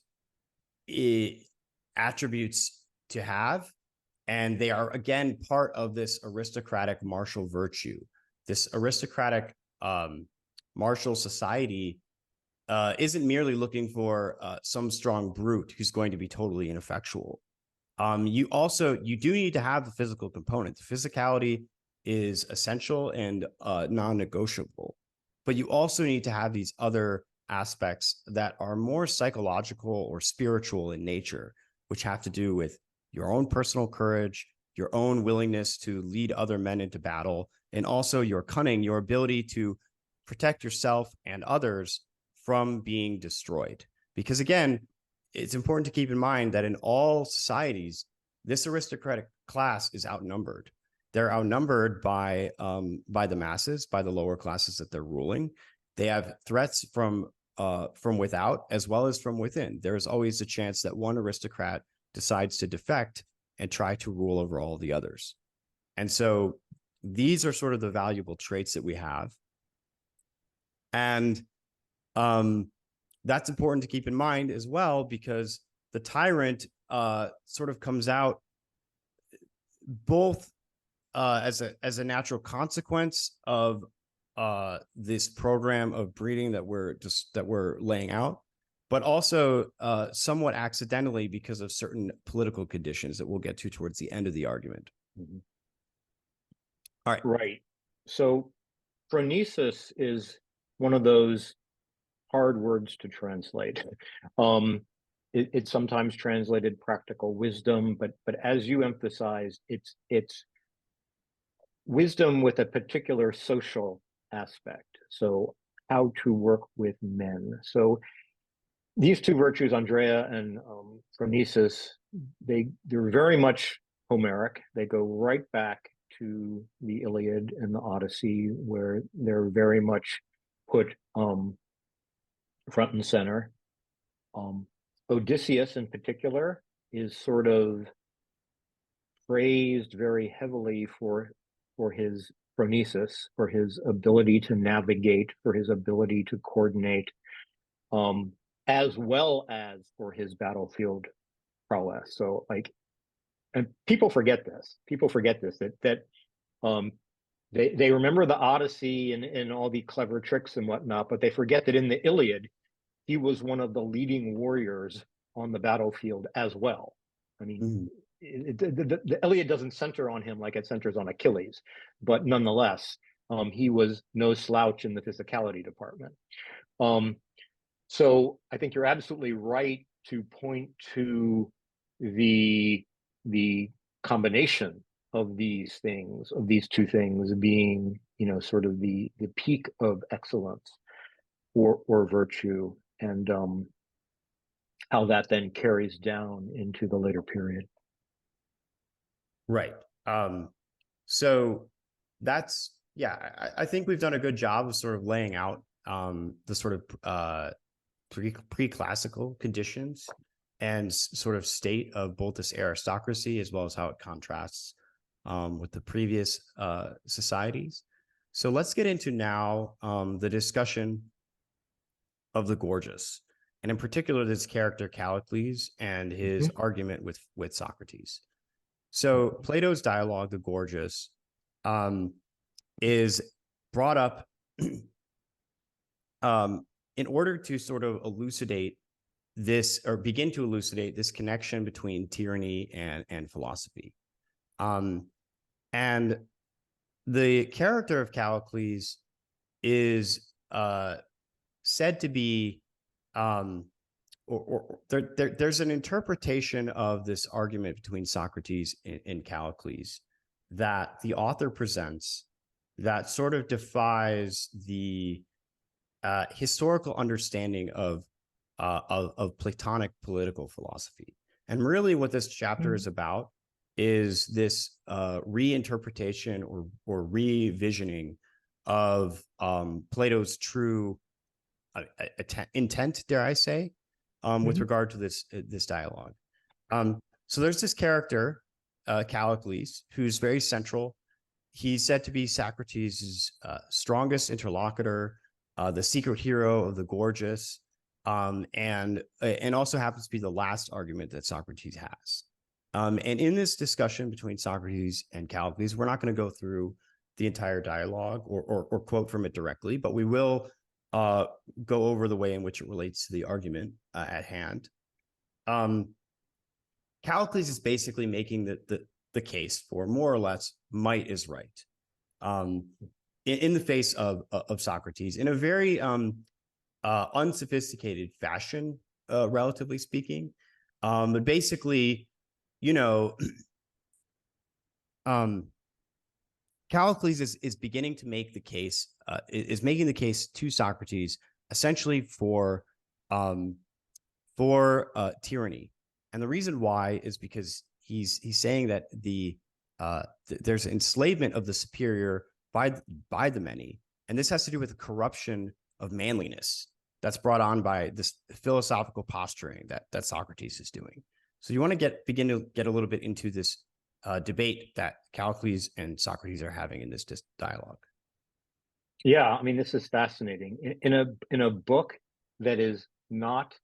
attributes to have. And they are, again, part of this aristocratic martial virtue. This aristocratic martial society isn't merely looking for some strong brute who's going to be totally ineffectual. You do need to have the physical component. The physicality is essential and non-negotiable, but you also need to have these other aspects that are more psychological or spiritual in nature, which have to do with your own personal courage, your own willingness to lead other men into battle, and also your cunning, your ability to protect yourself and others from being destroyed. Because again, it's important to keep in mind that in all societies, this aristocratic class is outnumbered. They're outnumbered by the masses, by the lower classes that they're ruling. They have threats from without as well as from within. There is always a chance that one aristocrat decides to defect and try to rule over all the others. And so these are sort of the valuable traits that we have. And that's important to keep in mind as well, because the tyrant sort of comes out both as a natural consequence of this program of breeding that we're laying out, but also somewhat accidentally because of certain political conditions that we'll get to towards the end of the argument. All right. Right. So phronesis is one of those hard words to translate. It's sometimes translated practical wisdom, but as you emphasized, it's wisdom with a particular social aspect. So how to work with men. So these two virtues, Andrea and phronesis, they're very much Homeric. They go right back to the Iliad and the Odyssey, where they're very much put front and center. Odysseus in particular is sort of praised very heavily for his phronesis, for his ability to navigate, for his ability to coordinate, as well as for his battlefield prowess. So and people forget this. That they remember the Odyssey and all the clever tricks and whatnot, but they forget that in the Iliad, he was one of the leading warriors on the battlefield as well. I mean, the Iliad doesn't center on him like it centers on Achilles, but nonetheless, he was no slouch in the physicality department. So I think you're absolutely right to point to the combination of these things, of these two things being, sort of the peak of excellence or virtue, and how that then carries down into the later period. Right. So that's, yeah, I think we've done a good job of sort of laying out the sort of pre-classical conditions and sort of state of both this aristocracy as well as how it contrasts with the previous societies. So let's get into now the discussion of the Gorgias, and in particular this character Callicles and his argument with Socrates. So Plato's dialogue, the Gorgias, is brought up in order to sort of elucidate this, or begin to elucidate this connection between tyranny and philosophy. And the character of Callicles is said to be, there's an interpretation of this argument between Socrates and Callicles that the author presents that sort of defies the historical understanding of Platonic political philosophy. And really what this chapter is about is this reinterpretation or revisioning of Plato's true intent, dare I say, with regard to this dialogue. So there's this character, Callicles, who's very central. He's said to be Socrates' strongest interlocutor, the secret hero of the Gorgias, and also happens to be the last argument that Socrates has. And in this discussion between Socrates and Callicles, we're not going to go through the entire dialogue or quote from it directly, but we will go over the way in which it relates to the argument at hand. Callicles is basically making the case for more or less might is right in the face of Socrates in a very unsophisticated fashion, relatively speaking. But basically, Callicles is beginning to make the case, is making the case to Socrates essentially for tyranny. And the reason why is because he's saying that there's enslavement of the superior by the many, and this has to do with the corruption of manliness that's brought on by this philosophical posturing that Socrates is doing. So you want to begin to get a little bit into this debate that Callicles and Socrates are having in this dialogue. Yeah, I mean, this is fascinating. In a book that is not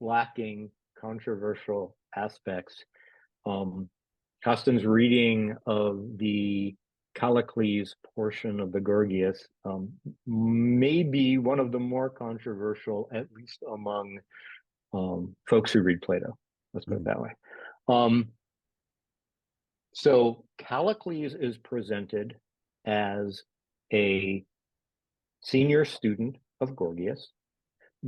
lacking controversial aspects, Costin's reading of the Callicles portion of the Gorgias may be one of the more controversial, at least among folks who read Plato. Let's put it that way. So Callicles is presented as a senior student of Gorgias.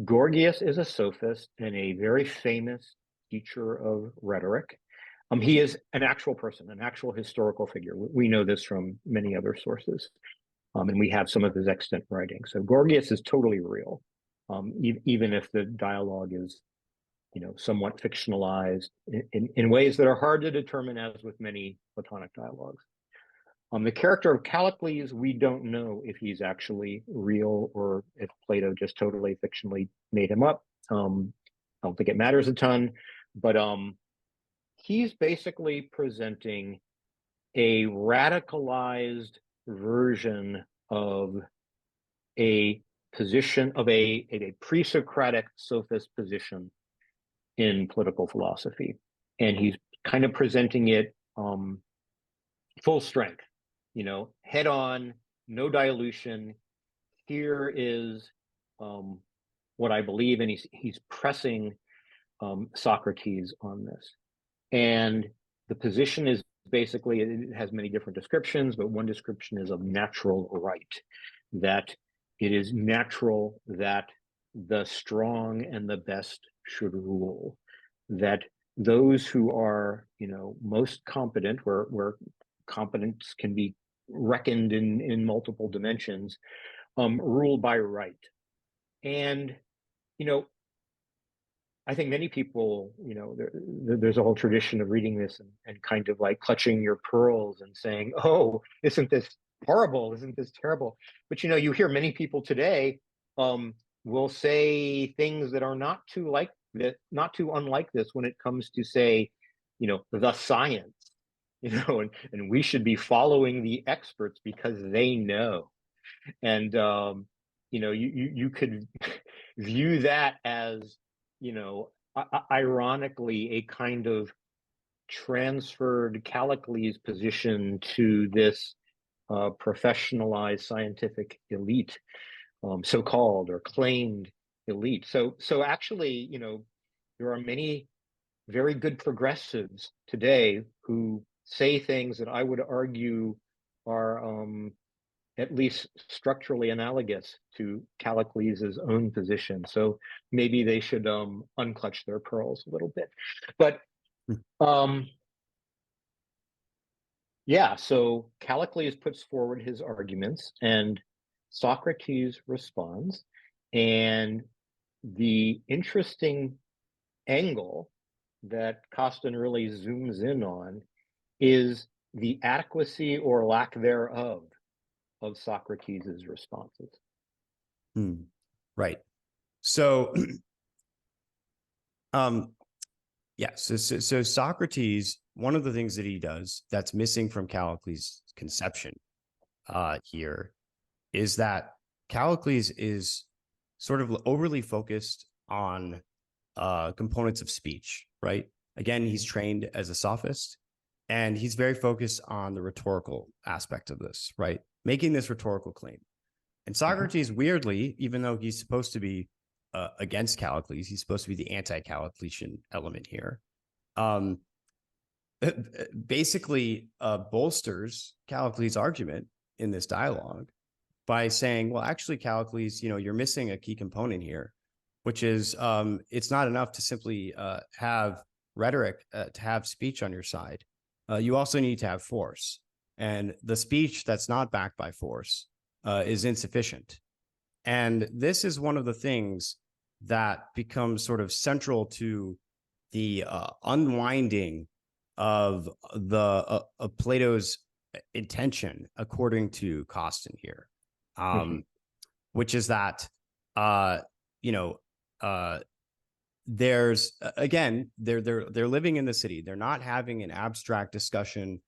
Gorgias is a sophist and a very famous teacher of rhetoric. He is an actual person, an actual historical figure. We know this from many other sources, and we have some of his extant writings. So Gorgias is totally real, even if the dialogue is, somewhat fictionalized in ways that are hard to determine, as with many Platonic dialogues. The character of Callicles, we don't know if he's actually real or if Plato just totally fictionally made him up. I don't think it matters a ton, but he's basically presenting a radicalized version of a position of a pre-Socratic sophist position in political philosophy. And he's kind of presenting it full strength, head on, no dilution. Here is what I believe, and he's pressing Socrates on this. And the position is basically, it has many different descriptions, but one description is of natural right, that it is natural that the strong and the best should rule, that those who are, most competent, where competence can be reckoned in multiple dimensions, rule by right. And, I think many people, there's a whole tradition of reading this and kind of like clutching your pearls and saying, oh, isn't this horrible? Isn't this terrible? But, you hear many people today will say things that are not too unlike this when it comes to, say, the science, and we should be following the experts because they know. And, you could view that as, ironically, a kind of transferred Callicles position to this professionalized scientific elite, so-called or claimed elite. So actually, there are many very good progressives today who say things that I would argue are at least structurally analogous to Callicles' own position. So maybe they should unclutch their pearls a little bit. But yeah, so Callicles puts forward his arguments and Socrates responds. And the interesting angle that Costin really zooms in on is the adequacy or lack thereof of Socrates' responses. Right. So, so Socrates, one of the things that he does that's missing from Callicles' conception here is that Callicles is sort of overly focused on components of speech, right? Again, he's trained as a sophist, and he's very focused on the rhetorical aspect of this, right? Making this rhetorical claim. And Socrates, weirdly, even though he's supposed to be against Callicles, he's supposed to be the anti-Calliclesian element here, basically bolsters Callicles' argument in this dialogue by saying, well, actually, Callicles, you're missing a key component here, which is it's not enough to simply have rhetoric, to have speech on your side. You also need to have force. And the speech that's not backed by force is insufficient. And this is one of the things that becomes sort of central to the unwinding of Plato's intention, according to Costin here, which is that there's again they're living in the city. They're not having an abstract discussion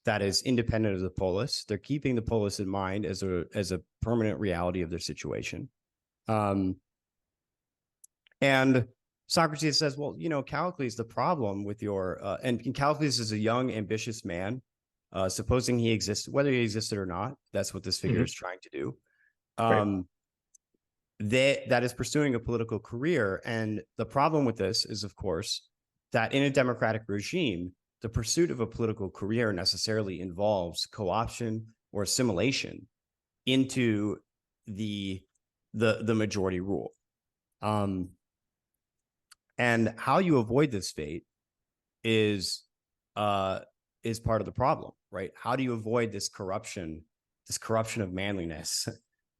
that is independent of the polis. They're keeping the polis in mind as a permanent reality of their situation. And Socrates says, well, Callicles, the problem with your and Callicles is a young, ambitious man. Supposing he exists, whether he existed or not, that's what this figure is trying to do. That is pursuing a political career. And the problem with this is, of course, that in a democratic regime, the pursuit of a political career necessarily involves co-option or assimilation into the majority rule. And how you avoid this fate is part of the problem, right? How do you avoid this corruption of manliness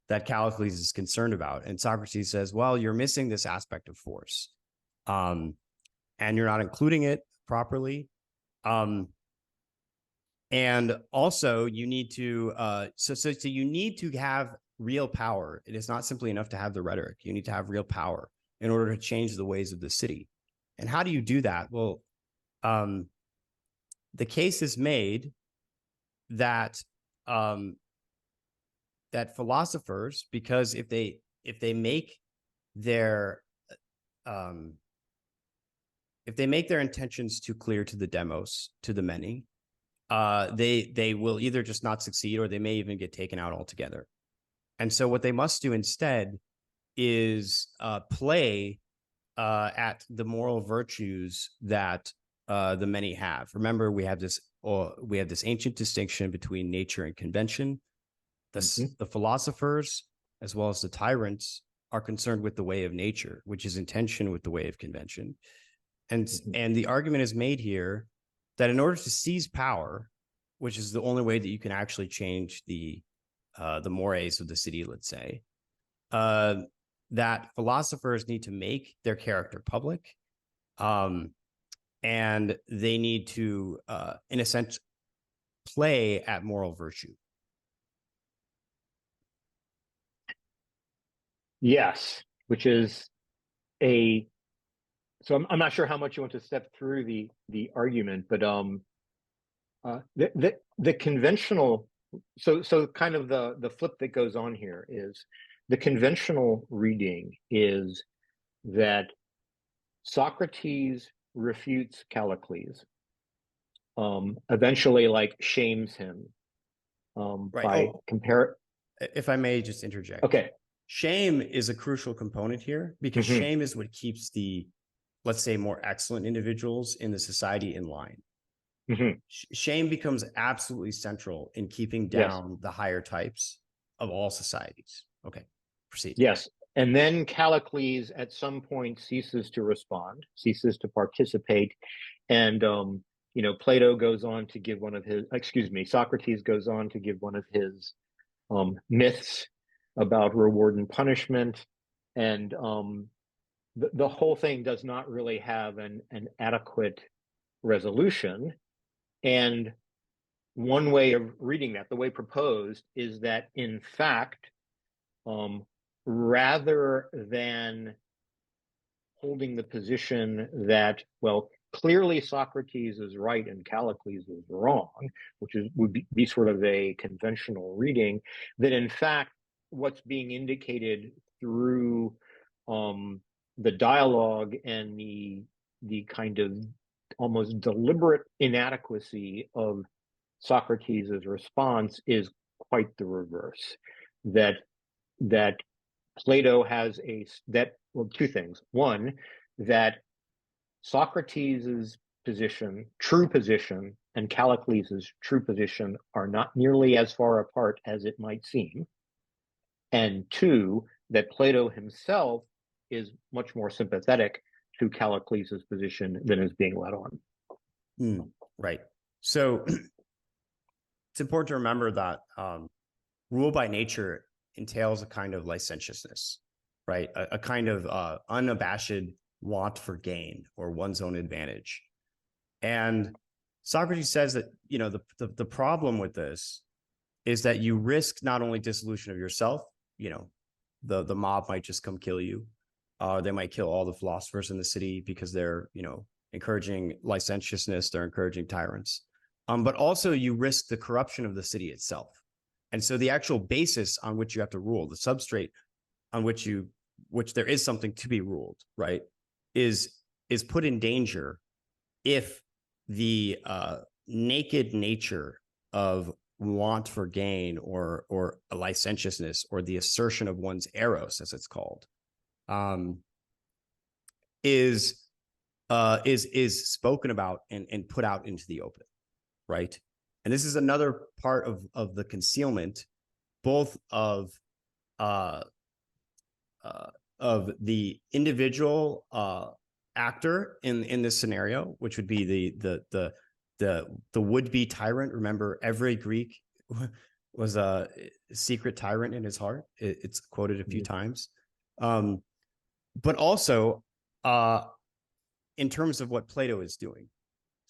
that Callicles is concerned about? And Socrates says, well, you're missing this aspect of force, and you're not including it properly. And also you need to, so you need to have real power. It is not simply enough to have the rhetoric. You need to have real power in order to change the ways of the city. And how do you do that? Well, the case is made that that philosophers, because if they make their intentions too clear to the demos, to the many, they will either just not succeed, or they may even get taken out altogether. And so what they must do instead is play at the moral virtues that the many have. Remember, we have this ancient distinction between nature and convention. The philosophers, as well as the tyrants, are concerned with the way of nature, which is in tension with the way of convention. And the argument is made here that in order to seize power, which is the only way that you can actually change the mores of the city, let's say, that philosophers need to make their character public, and they need to, in a sense, play at moral virtue. Yes, which is so I'm not sure how much you want to step through the argument, but the conventional, so kind of the flip that goes on here is the conventional reading is that Socrates refutes Callicles, eventually like shames him by compare. If I may just interject. Okay. Shame is a crucial component here, because shame is what keeps the, let's say, more excellent individuals in the society in line. Shame becomes absolutely central in keeping down the higher types of all societies. Okay, proceed. Yes. And then Callicles at some point ceases to respond, ceases to participate. And, Plato goes on to give Socrates goes on to give one of his myths about reward and punishment. And the whole thing does not really have an adequate resolution. And one way of reading that, the way proposed, is that in fact, rather than holding the position that, well, clearly Socrates is right and Callicles is wrong, which would be sort of a conventional reading, that in fact, what's being indicated through the dialogue and the kind of almost deliberate inadequacy of Socrates' response is quite the reverse. That Plato has two things. One, that Socrates' position, true position, and Callicles' true position are not nearly as far apart as it might seem. And two, that Plato himself is much more sympathetic to Callicles' position than is being led on. Right. So it's important to remember that rule by nature entails a kind of licentiousness, right? A kind of unabashed want for gain or one's own advantage. And Socrates says that, the problem with this is that you risk not only dissolution of yourself, the mob might just come kill you. They might kill all the philosophers in the city because they're, encouraging licentiousness, they're encouraging tyrants. But also you risk the corruption of the city itself. And so the actual basis on which you have to rule, the substrate on which there is something to be ruled, right, is put in danger if the naked nature of want for gain or a licentiousness or the assertion of one's eros, as it's called, is spoken about and put out into the open, right? And this is another part of the concealment, both of the individual actor in this scenario, which would be the would-be tyrant. Remember, every Greek was a secret tyrant in his heart. It's quoted a few times, but also in terms of what Plato is doing.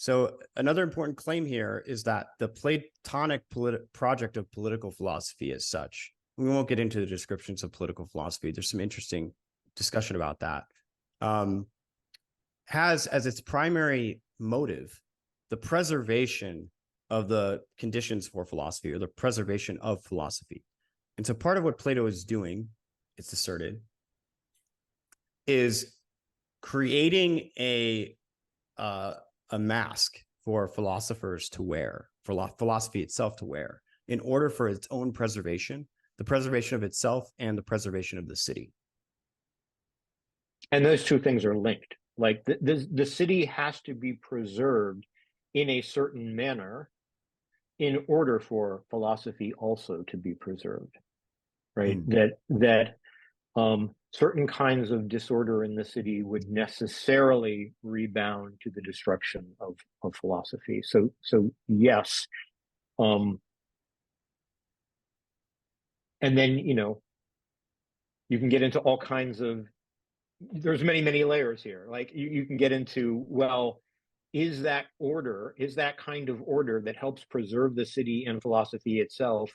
So another important claim here is that the Platonic project of political philosophy as such, we won't get into the descriptions of political philosophy, there's some interesting discussion about that, has as its primary motive the preservation of the conditions for philosophy, or the preservation of philosophy. And so part of what Plato is doing, it's asserted, is creating a mask for philosophers to wear, for philosophy itself to wear, in order for its own preservation, the preservation of itself and the preservation of the city. And those two things are linked. Like the city has to be preserved in a certain manner in order for philosophy also to be preserved, right? That certain kinds of disorder in the city would necessarily rebound to the destruction of philosophy. So yes, and then you can get into all kinds of. There's many layers here. Like you can get into, well, is that kind of order that helps preserve the city and philosophy itself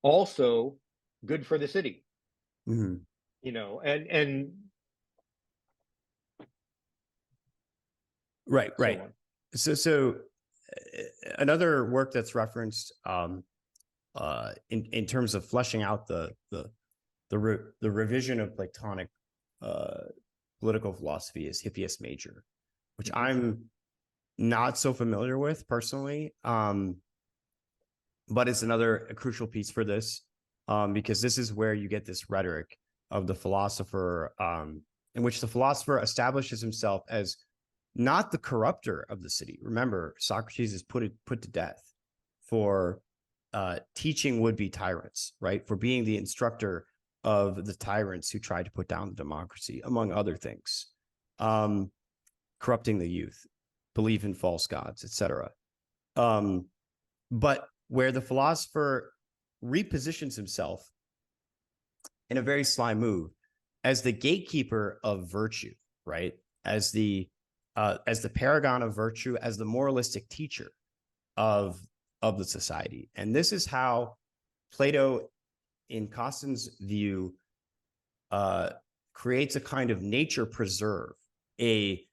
also good for the city? And right. So another work that's referenced in terms of fleshing out the revision of Platonic political philosophy is Hippias Major, which I'm not so familiar with personally, but it's another crucial piece for this, because this is where you get this rhetoric of the philosopher, in which the philosopher establishes himself as not the corrupter of the city. Remember, Socrates is put to death for teaching would-be tyrants, right? For being the instructor of the tyrants who tried to put down the democracy, among other things, corrupting the youth, belief in false gods, etc. But where the philosopher repositions himself in a very sly move as the gatekeeper of virtue, right? As the paragon of virtue, as the moralistic teacher of the society. And this is how Plato, in Costin's view, creates a kind of nature preserve, a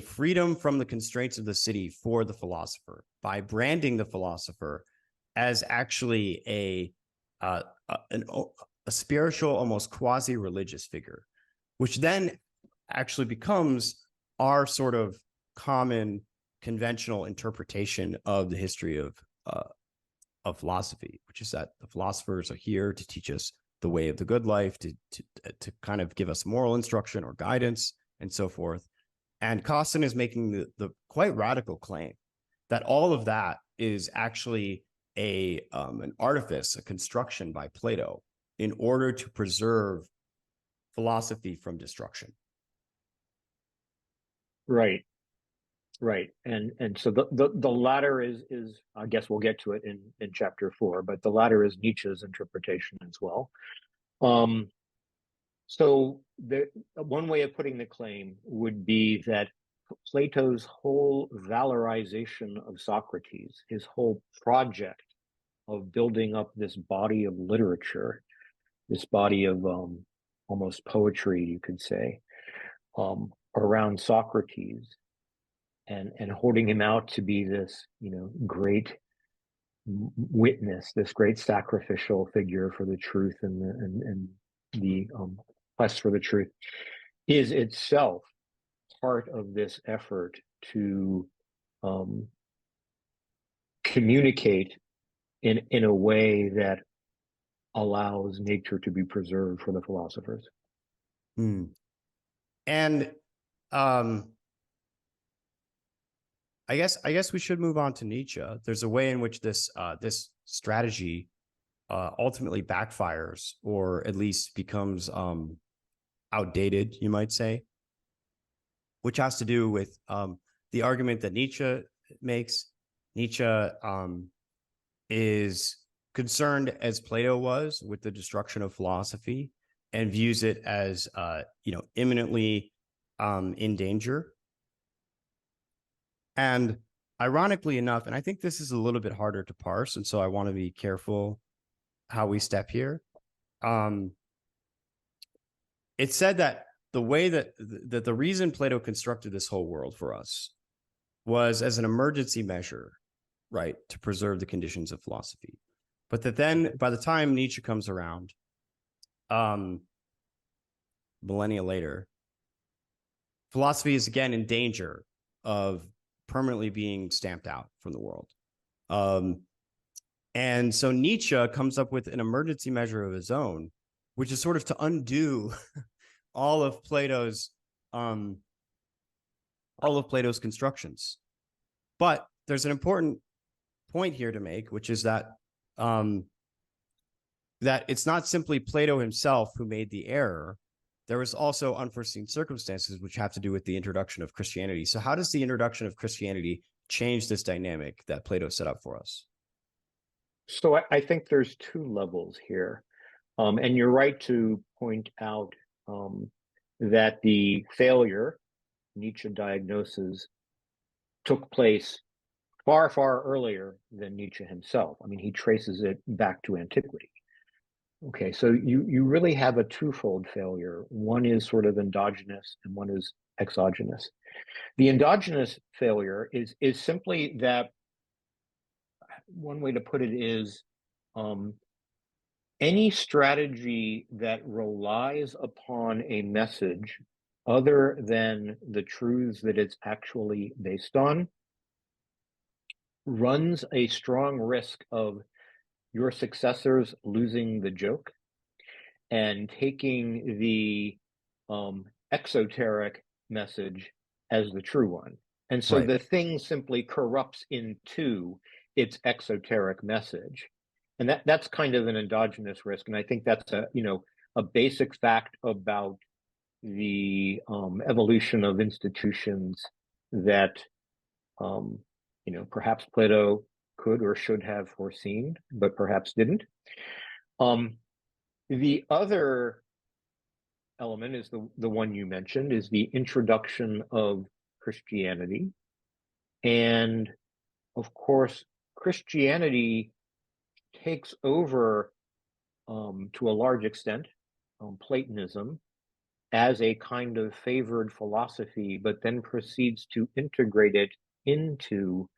freedom from the constraints of the city for the philosopher, by branding the philosopher as actually a spiritual, almost quasi-religious figure, which then actually becomes our sort of common conventional interpretation of the history of philosophy, which is that the philosophers are here to teach us the way of the good life, to kind of give us moral instruction or guidance and so forth. And Costin is making the quite radical claim that all of that is actually an artifice, a construction by Plato in order to preserve philosophy from destruction. Right. And so the latter is I guess we'll get to it in chapter 4, but the latter is Nietzsche's interpretation as well. So one way of putting the claim would be that Plato's whole valorization of Socrates, his whole project of building up this body of literature, this body of almost poetry, you could say, around Socrates, and holding him out to be this, great witness, this great sacrificial figure for the truth and the quest for the truth, is itself part of this effort to communicate in a way that allows nature to be preserved for the philosophers. And I guess we should move on to Nietzsche. There's a way in which this strategy ultimately backfires, or at least becomes outdated, you might say, which has to do with the argument that Nietzsche makes. Nietzsche is concerned, as Plato was, with the destruction of philosophy, and views it as imminently in danger. And ironically enough, and I think this is a little bit harder to parse, and so I want to be careful how we step here. It's said that the way that the reason Plato constructed this whole world for us was as an emergency measure, right, to preserve the conditions of philosophy. But that then, by the time Nietzsche comes around, millennia later, philosophy is again in danger of permanently being stamped out from the world. And so Nietzsche comes up with an emergency measure of his own, which is sort of to undo all of Plato's all of Plato's constructions. But there's an important point here to make, which is that that it's not simply Plato himself who made the error. There was also unforeseen circumstances which have to do with the introduction of Christianity. So how does the introduction of Christianity change this dynamic that Plato set up for us? So I think there's two levels here. And you're right to point out that the failure Nietzsche diagnoses took place far, far earlier than Nietzsche himself. I mean, he traces it back to antiquity. Okay, so you really have a twofold failure. One is sort of endogenous and one is exogenous. The endogenous failure is simply that, one way to put it is any strategy that relies upon a message other than the truths that it's actually based on runs a strong risk of your successors losing the joke and taking the exoteric message as the true one. And so the thing simply corrupts into its exoteric message. And that's kind of an endogenous risk. And I think that's a basic fact about the evolution of institutions that perhaps Plato could or should have foreseen, but perhaps didn't. The other element is the one you mentioned, is the introduction of Christianity. And of course, Christianity takes over to a large extent Platonism as a kind of favored philosophy, but then proceeds to integrate it into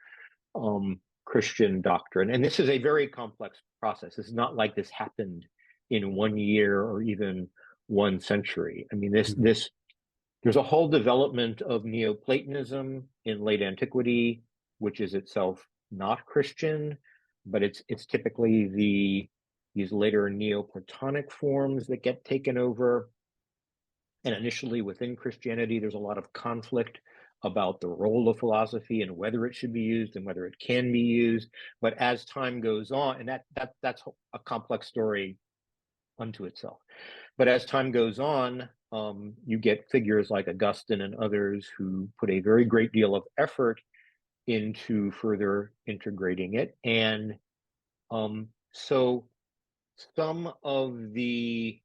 Christian doctrine. And this is a very complex process. It's not like this happened in 1 year or even 1 century. I mean, there's a whole development of Neoplatonism in late antiquity, which is itself not Christian, but it's typically these later Neoplatonic forms that get taken over. And initially within Christianity, there's a lot of conflict about the role of philosophy and whether it should be used and whether it can be used. But as time goes on, and that's a complex story unto itself. But as time goes on, you get figures like Augustine and others who put a very great deal of effort into further integrating it. And so some of the,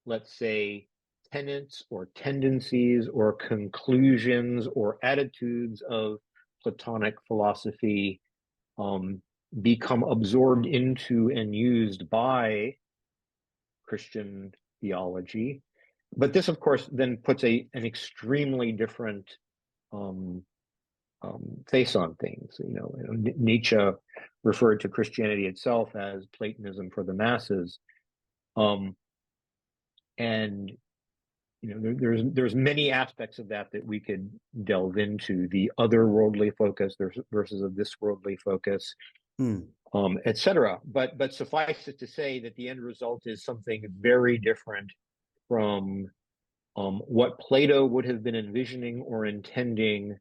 let's say, tenets or tendencies or conclusions or attitudes of Platonic philosophy become absorbed into and used by Christian theology. But this, of course, then puts an extremely different face on things. Nietzsche referred to Christianity itself as Platonism for the masses. And there's many aspects of that we could delve into, the otherworldly focus versus a this worldly focus, etc. But suffice it to say that the end result is something very different from what Plato would have been envisioning or intending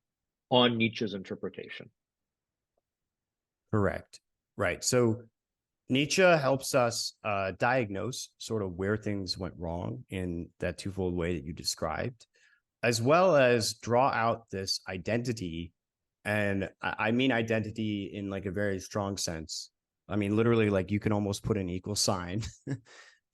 on Nietzsche's interpretation. Correct. Right. So Nietzsche helps us diagnose sort of where things went wrong in that twofold way that you described, as well as draw out this identity. And I mean identity in like a very strong sense. I mean, literally, like you can almost put an equal sign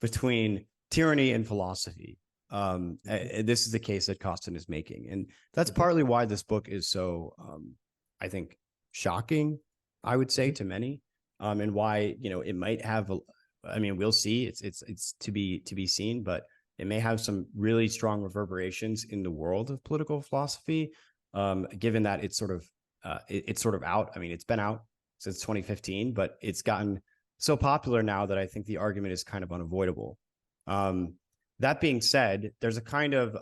between tyranny and philosophy. This is the case that Costin is making. And that's partly why this book is so, I think, shocking, I would say, to many. And why, it might have, we'll see, it's to be seen, but it may have some really strong reverberations in the world of political philosophy, given that it's sort of out. I mean, it's been out since 2015, but it's gotten so popular now that I think the argument is kind of unavoidable. That being said, there's a kind of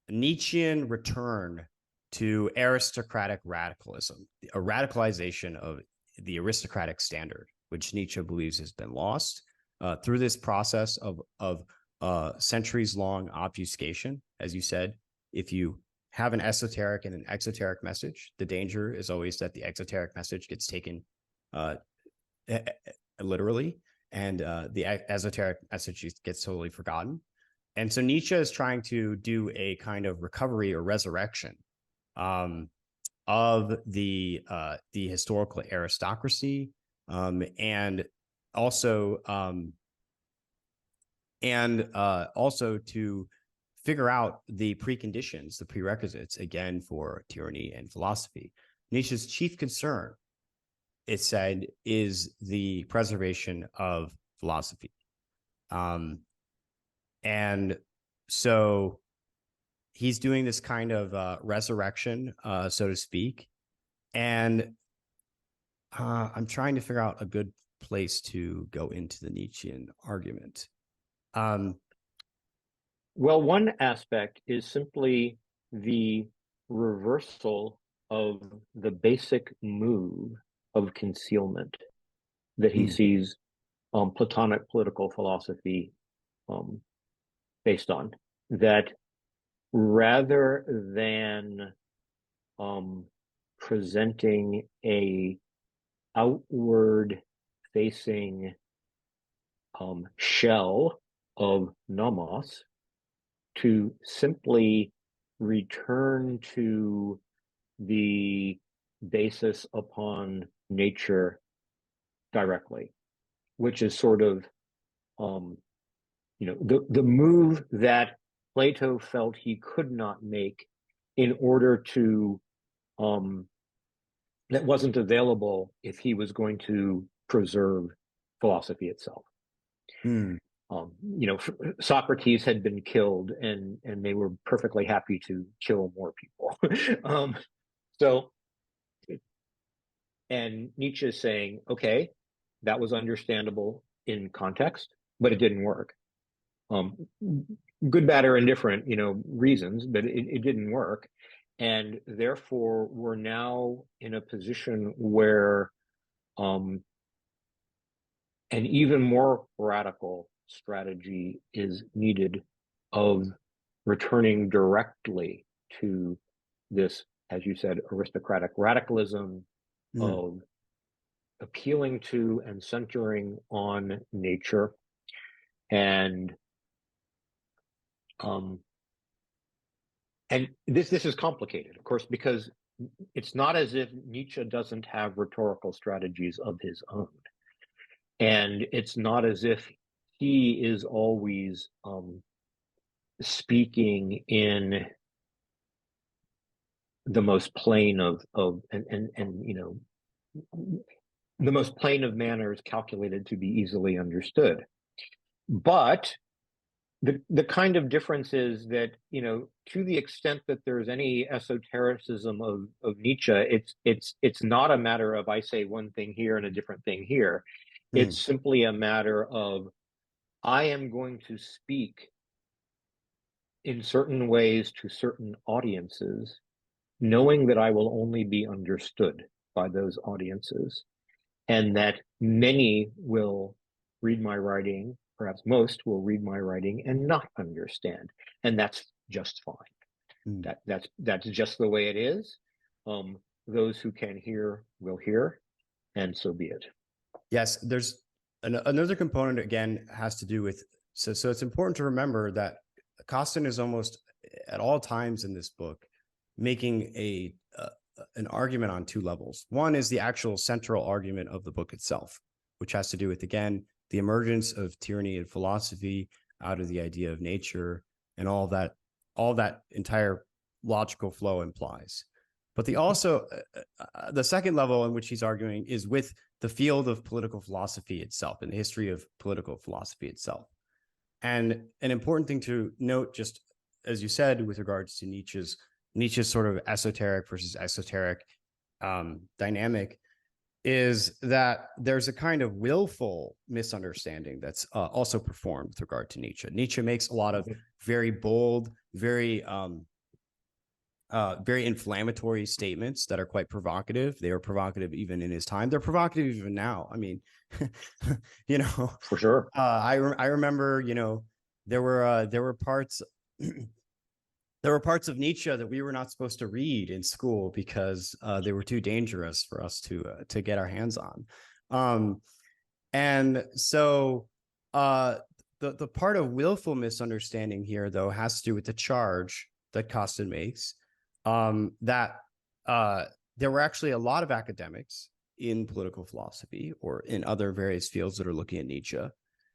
Nietzschean return to aristocratic radicalism, a radicalization of the aristocratic standard, which Nietzsche believes has been lost through this process of centuries-long obfuscation. As you said, if you have an esoteric and an exoteric message. The danger is always that the exoteric message gets taken literally, and the esoteric message gets totally forgotten. And so Nietzsche is trying to do a kind of recovery or resurrection of the historical aristocracy, and also to figure out the preconditions, the prerequisites, again, for tyranny and philosophy. Nietzsche's chief concern, it said, is the preservation of philosophy. And so he's doing this kind of resurrection, so to speak. And I'm trying to figure out a good place to go into the Nietzschean argument. Well, one aspect is simply the reversal of the basic move of concealment that he sees Platonic political philosophy based on. That rather than presenting a outward facing shell of nomos, to simply return to the basis upon nature directly, which is sort of the move that Plato felt he could not make in order to that wasn't available if he was going to preserve philosophy itself. Socrates had been killed, and they were perfectly happy to kill more people. And Nietzsche is saying, okay, that was understandable in context, but it didn't work. Good, bad, or indifferent, reasons, but it didn't work. And therefore, we're now in a position where an even more radical strategy is needed of returning directly to this, as you said, aristocratic radicalism, of appealing to and centering on nature. And this is complicated, of course, because it's not as if Nietzsche doesn't have rhetorical strategies of his own. And it's not as if he is always speaking in the most plain of the most plain of manners calculated to be easily understood. But the kind of difference is that, to the extent that there's any esotericism of Nietzsche, it's not a matter of I say one thing here and a different thing here. It's simply a matter of I am going to speak in certain ways to certain audiences, knowing that I will only be understood by those audiences, and that many will read my writing, perhaps most will read my writing and not understand, and that's just fine. That's just the way it is. Those who can hear will hear, and so be it. Yes, there's another component, again, has to do with, so it's important to remember that Costin is almost at all times in this book making an argument on two levels. One is the actual central argument of the book itself, which has to do with, again, the emergence of tyranny and philosophy out of the idea of nature, and all that entire logical flow implies. But the second level in which he's arguing is with the field of political philosophy itself and the history of political philosophy itself. And an important thing to note, just as you said, with regards to Nietzsche's sort of esoteric versus exoteric dynamic, is that there's a kind of willful misunderstanding that's also performed with regard to Nietzsche. Nietzsche makes a lot of very bold, very inflammatory statements that are quite provocative. They were provocative even in his time. They're provocative even now. I mean, for sure. I remember, there were parts there were parts of Nietzsche that we were not supposed to read in school because they were too dangerous for us to get our hands on. And so the part of willful misunderstanding here, though, has to do with the charge that Costin makes, that there were actually a lot of academics in political philosophy or in other various fields that are looking at Nietzsche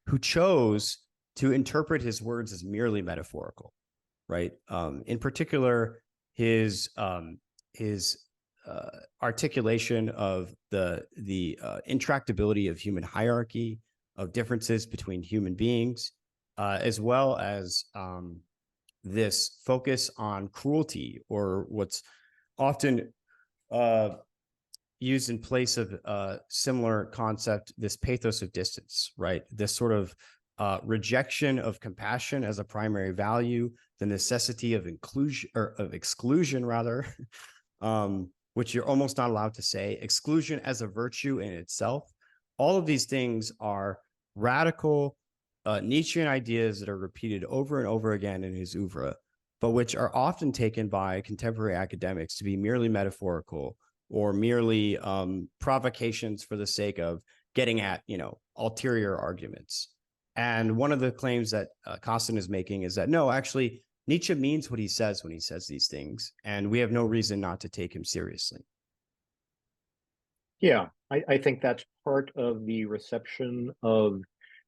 who chose to interpret his words as merely metaphorical, right? In particular, his articulation of the intractability of human hierarchy, of differences between human beings, as well as this focus on cruelty, or what's often used in place of a similar concept, this pathos of distance, right? This sort of rejection of compassion as a primary value, the necessity of inclusion, or of exclusion rather, which you're almost not allowed to say, exclusion as a virtue in itself. All of these things are radical Nietzschean ideas that are repeated over and over again in his oeuvre, but which are often taken by contemporary academics to be merely metaphorical or merely provocations for the sake of getting at, ulterior arguments. And one of the claims that Costin is making is that, no, actually, Nietzsche means what he says when he says these things, and we have no reason not to take him seriously. Yeah, I think that's part of the reception of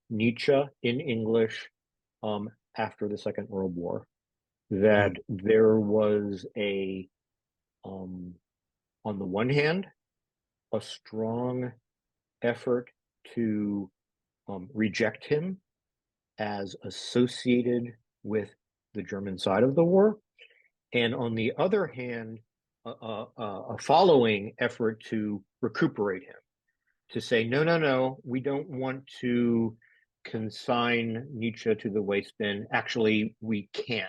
Nietzsche in English after the Second World War, that there was on the one hand, a strong effort to reject him as associated with the German side of the war, and on the other hand, a following effort to recuperate him, to say, no, we don't want to consign Nietzsche to the waste bin. Actually, we can't,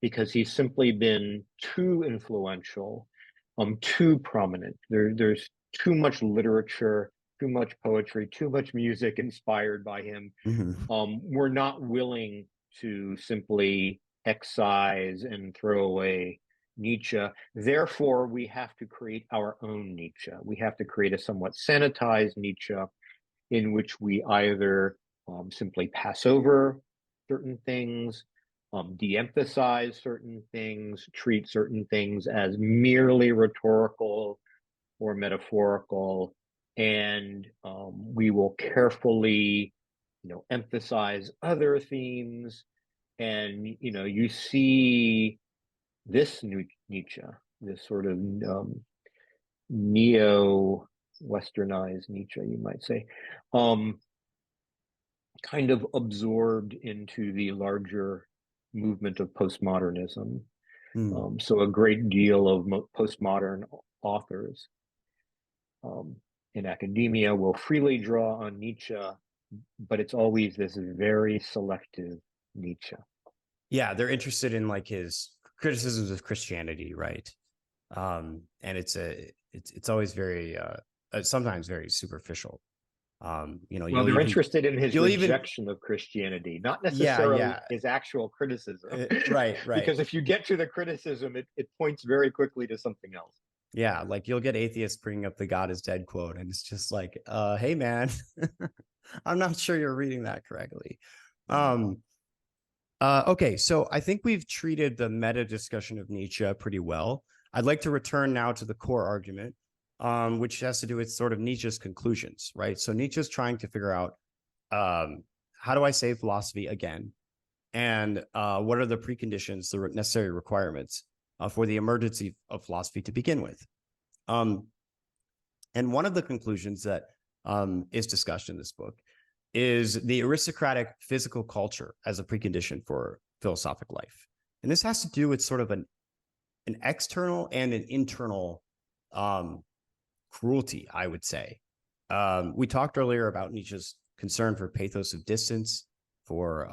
because he's simply been too influential, too prominent. There's too much literature, too much poetry, too much music inspired by him. We're not willing to simply excise and throw away Nietzsche. Therefore, we have to create our own Nietzsche. We have to create a somewhat sanitized Nietzsche in which we either simply pass over certain things, de-emphasize certain things, treat certain things as merely rhetorical or metaphorical, and we will carefully, emphasize other themes. And you see this Nietzsche, this sort of neo-westernized Nietzsche, you might say, kind of absorbed into the larger movement of postmodernism. So a great deal of postmodern authors in academia will freely draw on Nietzsche, but it's always this very selective Nietzsche. Yeah, they're interested in like his criticisms of Christianity, right? And it's always very sometimes very superficial. Well, they're interested in his rejection of Christianity, not necessarily his actual criticism. Right. Because if you get to the criticism, it points very quickly to something else. Yeah, like you'll get atheists bringing up the God is dead quote, and it's just like, hey man, I'm not sure you're reading that correctly. Okay, so I think we've treated the meta discussion of Nietzsche pretty well. I'd like to return now to the core argument, which has to do with sort of Nietzsche's conclusions, right? So Nietzsche's trying to figure out how do I save philosophy again? And what are the preconditions, the necessary requirements for the emergence of philosophy to begin with? And one of the conclusions that is discussed in this book is the aristocratic physical culture as a precondition for philosophic life. And this has to do with sort of an external and an internal cruelty, I would say. We talked earlier about Nietzsche's concern for pathos of distance, for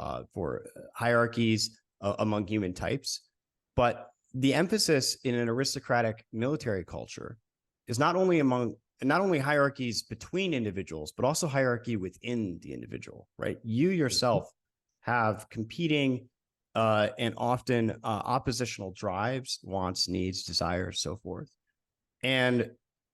hierarchies among human types. But the emphasis in an aristocratic military culture is not only hierarchies between individuals, but also hierarchy within the individual, right? You yourself have competing and often oppositional drives, wants, needs, desires, so forth. And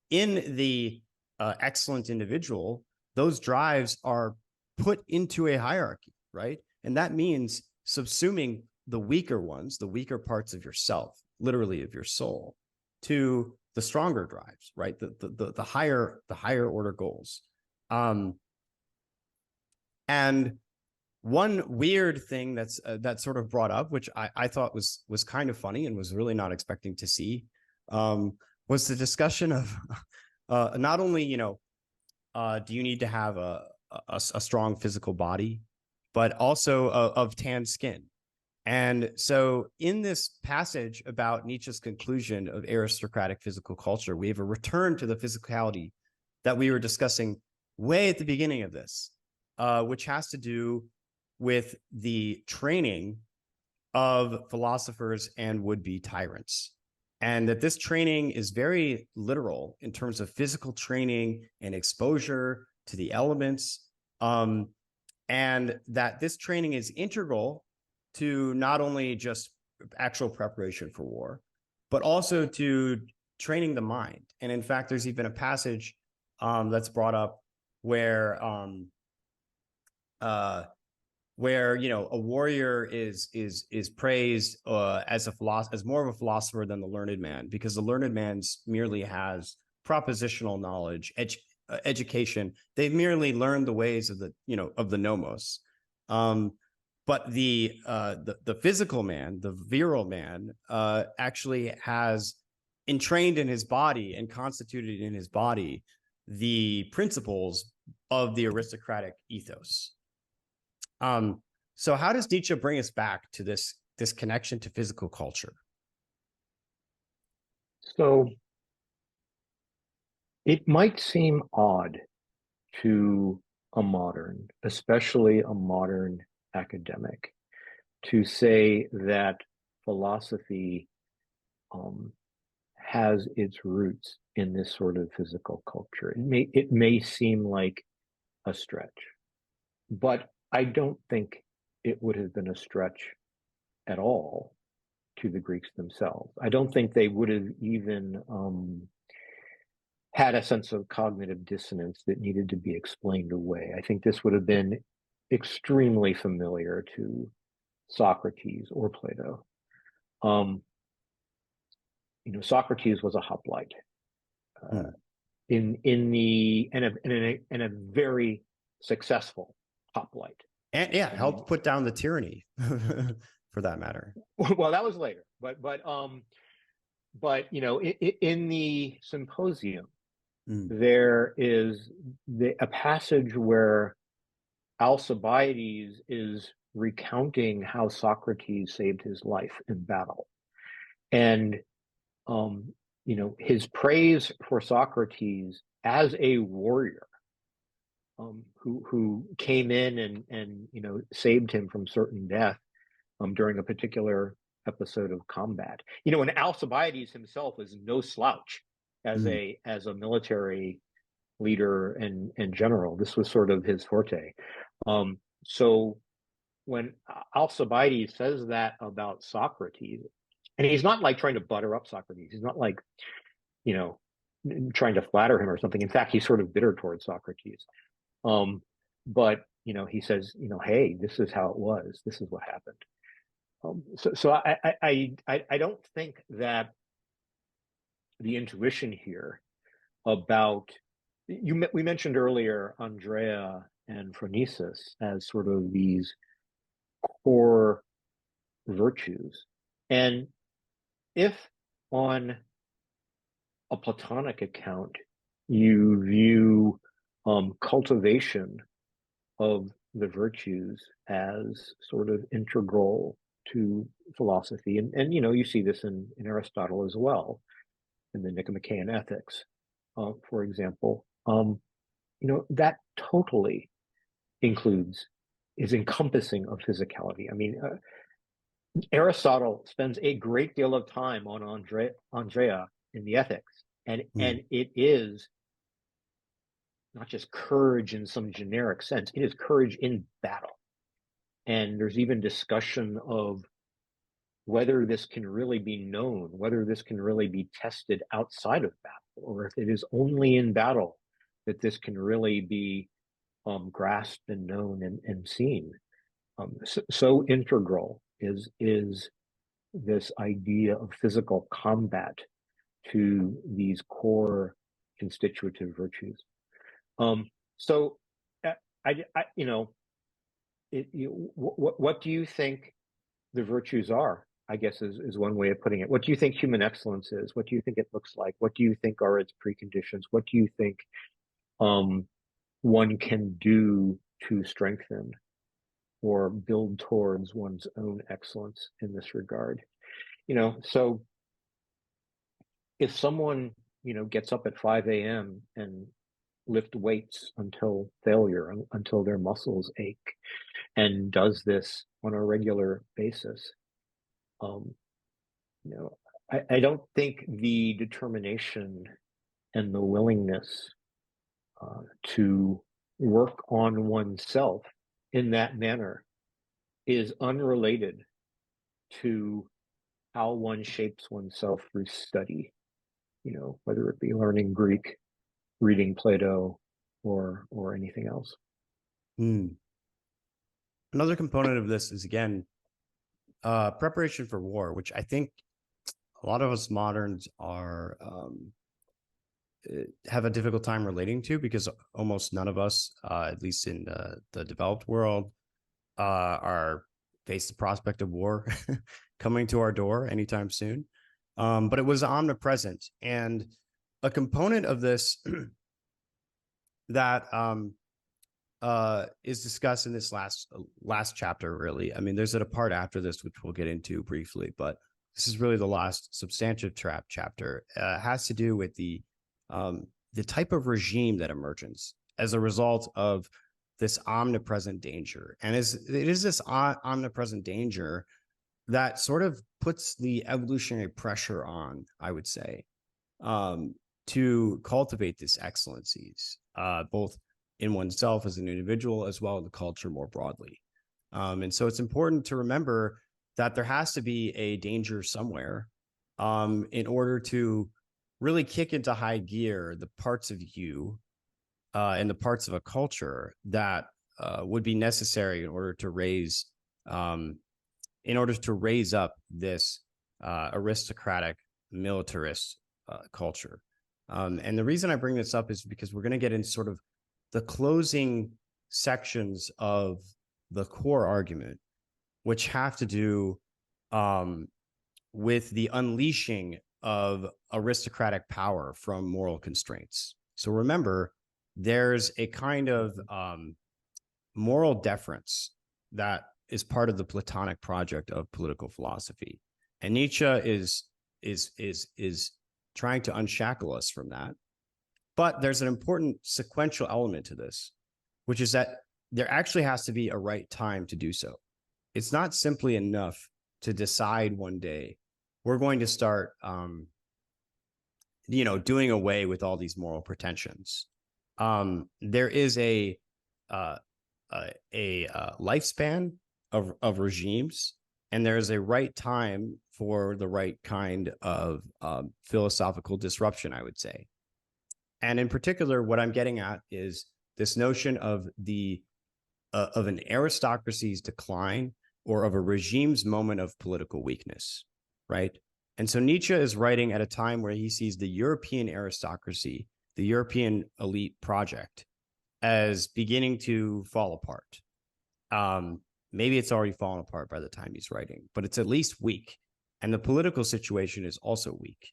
in the excellent individual, those drives are put into a hierarchy, right? And that means subsuming the weaker ones, the weaker parts of yourself, literally of your soul, to the stronger drives, right? The higher order goals. And one weird thing that's sort of brought up, which I thought was kind of funny and was really not expecting to see, was the discussion of not only, do you need to have a strong physical body, but also of tanned skin. And so in this passage about Nietzsche's conclusion of aristocratic physical culture, we have a return to the physicality that we were discussing way at the beginning of this, which has to do with the training of philosophers and would-be tyrants. And that this training is very literal in terms of physical training and exposure to the elements. And that this training is integral to not only just actual preparation for war, but also to training the mind. And in fact, there's even a passage that's brought up where a warrior is praised as more of a philosopher than the learned man, because the learned man merely has propositional knowledge, education. They've merely learned the ways of the nomos. But the physical man, the virile man, actually has entrained in his body and constituted in his body the principles of the aristocratic ethos. So how does Nietzsche bring us back to this connection to physical culture? So it might seem odd to a modern, especially a modern academic, to say that philosophy has its roots in this sort of physical culture. It may seem like a stretch, but I don't think it would have been a stretch at all to the Greeks themselves. I don't think they would have even had a sense of cognitive dissonance that needed to be explained away. I think this would have been extremely familiar to Socrates or Plato. Socrates was a hoplite in a very successful hoplite, and helped put down the tyranny, for that matter. Well, that was later, but in the Symposium, there is a passage where Alcibiades is recounting how Socrates saved his life in battle, and his praise for Socrates as a warrior who came in and saved him from certain death during a particular episode of combat. And Alcibiades himself is no slouch as a military leader and general. This was sort of his forte. So when Alcibiades says that about Socrates, and he's not like trying to butter up Socrates, he's not like trying to flatter him or something. In fact, he's sort of bitter towards Socrates. But he says, hey, this is how it was. This is what happened. So I don't think that the intuition here about we mentioned earlier Andrea and Phronesis as sort of these core virtues, and if on a Platonic account you view cultivation of the virtues as sort of integral to philosophy, and you see this in Aristotle as well, in the Nicomachean Ethics, for example. That totally is encompassing of physicality. I mean, Aristotle spends a great deal of time on Andrea in the Ethics, and it is not just courage in some generic sense, it is courage in battle. And there's even discussion of whether this can really be known, whether this can really be tested outside of battle, or if it is only in battle that this can really be grasped and known and seen. So integral is this idea of physical combat to these core constitutive virtues. So, what do you think the virtues are? I guess is one way of putting it. What do you think human excellence is? What do you think it looks like? What do you think are its preconditions? What do you think one can do to strengthen or build towards one's own excellence in this regard? So if someone, gets up at 5 a.m. and lift weights until failure, until their muscles ache, and does this on a regular basis, I don't think the determination and the willingness to work on oneself in that manner is unrelated to how one shapes oneself through study, whether it be learning Greek, reading Plato, or anything else. Another component of this is, again, preparation for war, which I think a lot of us moderns are have a difficult time relating to, because almost none of us, at least in the developed world, are face the prospect of war coming to our door anytime soon. But it was omnipresent, and a component of this that is discussed in this last chapter, really. I mean, there's a part after this which we'll get into briefly, but this is really the last substantive chapter. Has to do with the type of regime that emerges as a result of this omnipresent danger. And it is this omnipresent danger that sort of puts the evolutionary pressure on, I would say, to cultivate these excellencies, both in oneself as an individual, as well as the culture more broadly. And so it's important to remember that there has to be a danger somewhere in order to really kick into high gear the parts of you and the parts of a culture that would be necessary in order to raise up this aristocratic militarist culture. And the reason I bring this up is because we're going to get into sort of the closing sections of the core argument, which have to do with the unleashing of aristocratic power from moral constraints. So remember, there's a kind of moral deference that is part of the Platonic project of political philosophy, and Nietzsche is trying to unshackle us from that. But there's an important sequential element to this, which is that there actually has to be a right time to do so. It's not simply enough to decide one day we're going to start, doing away with all these moral pretensions. There is a lifespan of regimes, and there is a right time for the right kind of philosophical disruption, I would say. And in particular, what I'm getting at is this notion of of an aristocracy's decline, or of a regime's moment of political weakness, right? And so Nietzsche is writing at a time where he sees the European aristocracy, the European elite project, as beginning to fall apart. Maybe it's already fallen apart by the time he's writing, but it's at least weak. And the political situation is also weak.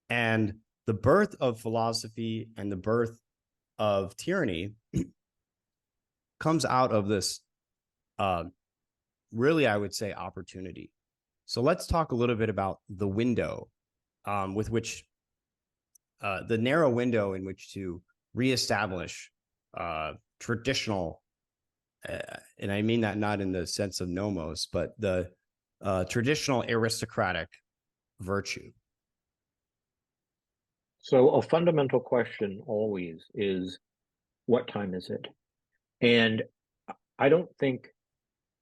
And the birth of philosophy and the birth of tyranny comes out of this, really, I would say, opportunity. So let's talk a little bit about the window with which, the narrow window in which to reestablish traditional, and I mean that not in the sense of nomos, but the traditional aristocratic virtue. So a fundamental question always is, what time is it? And I don't think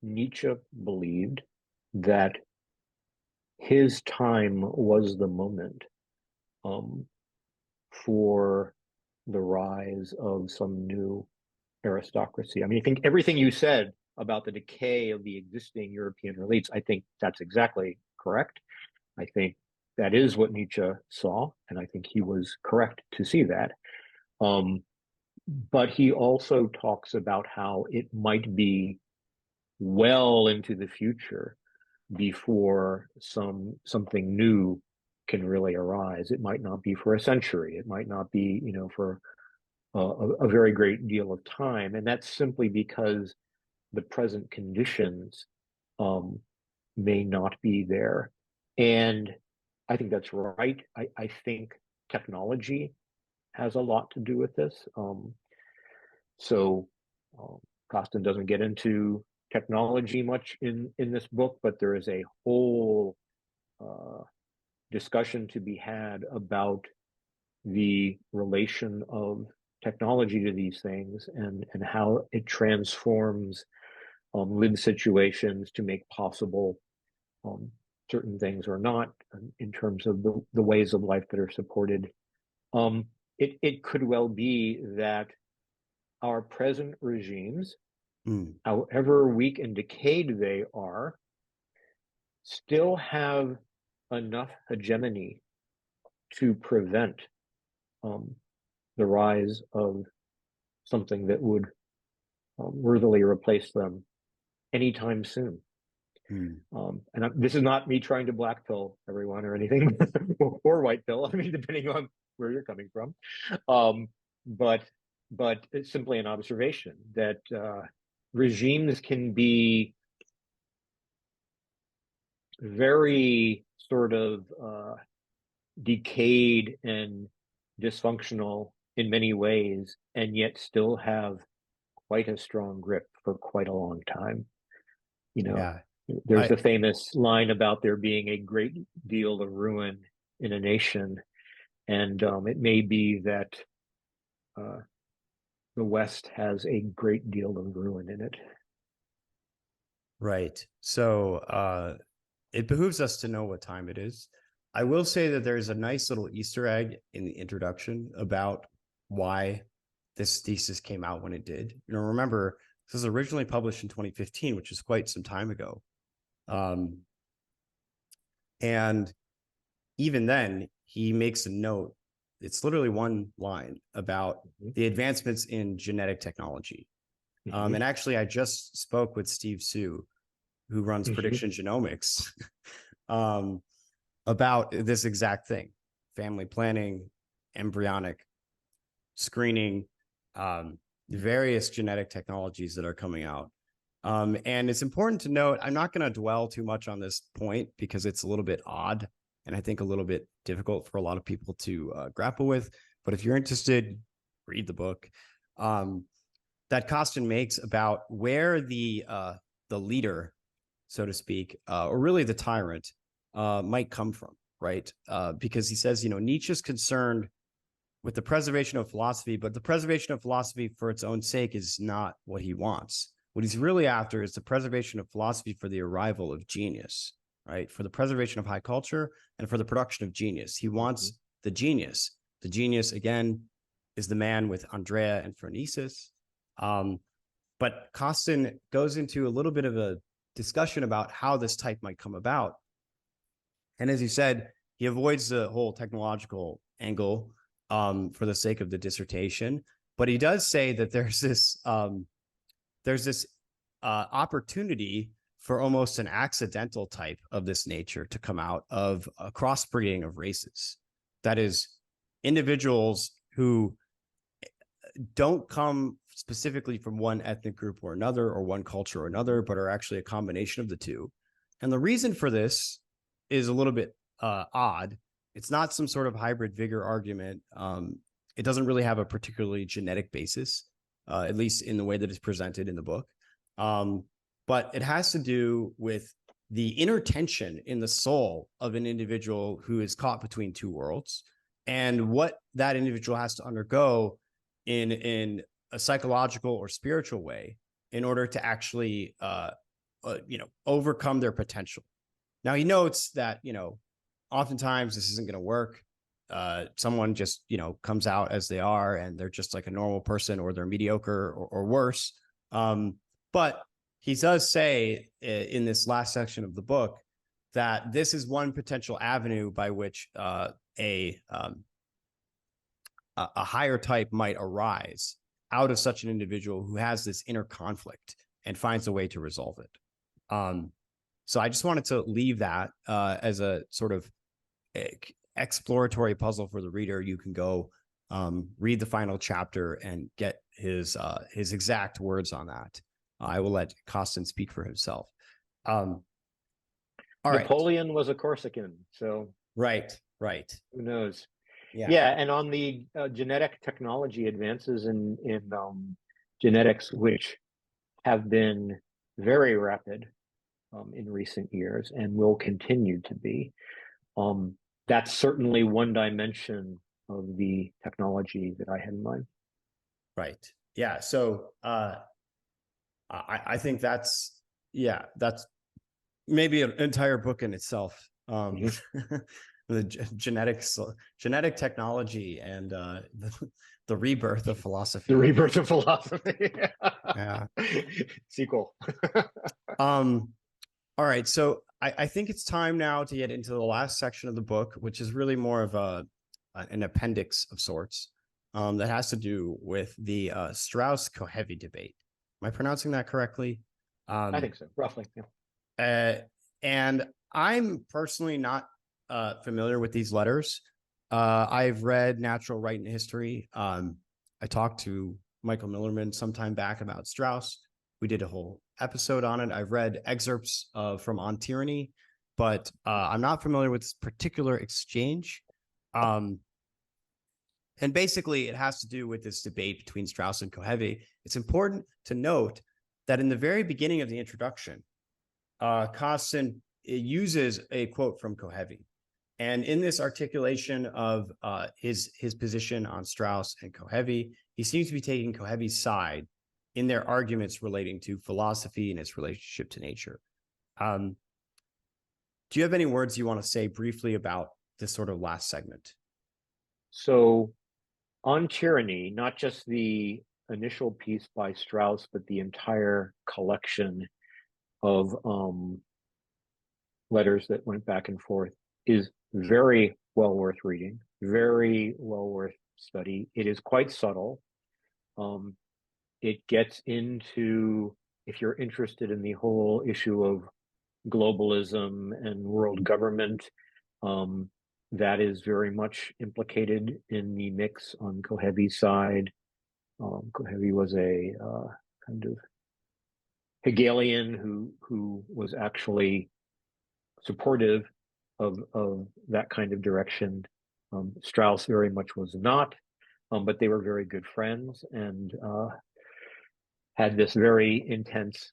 Nietzsche believed that his time was the moment um, for the rise of some new aristocracy. I mean, I think everything you said about the decay of the existing European elites, I think that's exactly correct. I think that is what Nietzsche saw, and I think he was correct to see that. But he also talks about how it might be well into the future before something new can really arise. It might not be for a century. It might not be, for a very great deal of time, and that's simply because the present conditions um, may not be there. And I think that's right. I think technology has a lot to do with this. So Costin doesn't get into technology much in this book, but there is a whole discussion to be had about the relation of technology to these things and how it transforms lived situations to make possible certain things or not in terms of the ways of life that are supported. It could well be that our present regimes, however weak and decayed they are, still have enough hegemony to prevent the rise of something that would worthily replace them anytime soon. And this is not me trying to black pill everyone or anything, or white pill. I mean, depending on where you're coming from. But it's simply an observation that regimes can be very sort of decayed and dysfunctional in many ways, and yet still have quite a strong grip for quite a long time. Yeah. There's the famous line about there being a great deal of ruin in a nation, and it may be that the West has a great deal of ruin in it. Right. So it behooves us to know what time it is. I will say that there's a nice little Easter egg in the introduction about why this thesis came out when it did. Remember, this was originally published in 2015, which is quite some time ago. And even then, he makes a note. It's literally one line about the advancements in genetic technology. And actually, I just spoke with Steve Sue, who runs Prediction Genomics, about this exact thing: family planning, embryonic screening, various genetic technologies that are coming out. And it's important to note, I'm not going to dwell too much on this point because it's a little bit odd and I think a little bit difficult for a lot of people to grapple with. But if you're interested, read the book that Costin makes about where the leader, so to speak, or really the tyrant, might come from, right? Because he says, Nietzsche's concerned with the preservation of philosophy, but the preservation of philosophy for its own sake is not what he wants. What he's really after is the preservation of philosophy for the arrival of genius, right? For the preservation of high culture and for the production of genius. He wants the genius. The genius, again, is the man with Andrea and Phronesis. But Costin goes into a little bit of a discussion about how this type might come about. And as you said, he avoids the whole technological angle for the sake of the dissertation. But he does say that there's this opportunity for almost an accidental type of this nature to come out of a crossbreeding of races. That is, individuals who don't come specifically from one ethnic group or another, or one culture or another, but are actually a combination of the two. And the reason for this is a little bit odd. It's not some sort of hybrid vigor argument. It doesn't really have a particularly genetic basis, at least in the way that it's presented in the book. But it has to do with the inner tension in the soul of an individual who is caught between two worlds, and what that individual has to undergo in a psychological or spiritual way in order to actually overcome their potential. Now he notes that, oftentimes this isn't going to work. Someone just, comes out as they are and they're just like a normal person, or they're mediocre or worse. But he does say in this last section of the book that this is one potential avenue by which a higher type might arise out of such an individual who has this inner conflict and finds a way to resolve it. So I just wanted to leave that as a sort of exploratory puzzle for the reader. You can go read the final chapter and get his exact words on that. I will let Costin speak for himself. All Napoleon was a Corsican, so right. Who knows? Yeah. Yeah, and on the genetic technology advances in genetics, which have been very rapid in recent years and will continue to be, that's certainly one dimension of the technology that I had in mind. Right. Yeah. So I think that's maybe an entire book in itself. The genetic technology and the rebirth of philosophy. The rebirth of philosophy. Yeah. Sequel. All right. So I think it's time now to get into the last section of the book, which is really more of an appendix of sorts that has to do with the Strauss-Cohevi debate. Am I pronouncing that correctly? I think so, roughly. Yeah. And I'm personally not familiar with these letters. I've read Natural Right and History. I talked to Michael Millerman some time back about Strauss. We did a whole episode on it. I've read excerpts from On Tyranny, but I'm not familiar with this particular exchange. And basically, it has to do with this debate between Strauss and Cohevi. It's important to note that in the very beginning of the introduction, Costin uses a quote from Cohevi. And in this articulation of his position on Strauss and Cohevi, he seems to be taking Cohevi's side in their arguments relating to philosophy and its relationship to nature. Do you have any words you want to say briefly about this sort of last segment? So On Tyranny, not just the initial piece by Strauss, but the entire collection of letters that went back and forth is very well worth reading, very well worth study. It is quite subtle. It gets into, if you're interested in the whole issue of globalism and world government, that is very much implicated in the mix on Cohevi's side. Cohevi was a kind of Hegelian who was actually supportive of that kind of direction. Strauss very much was not, but they were very good friends and had this very intense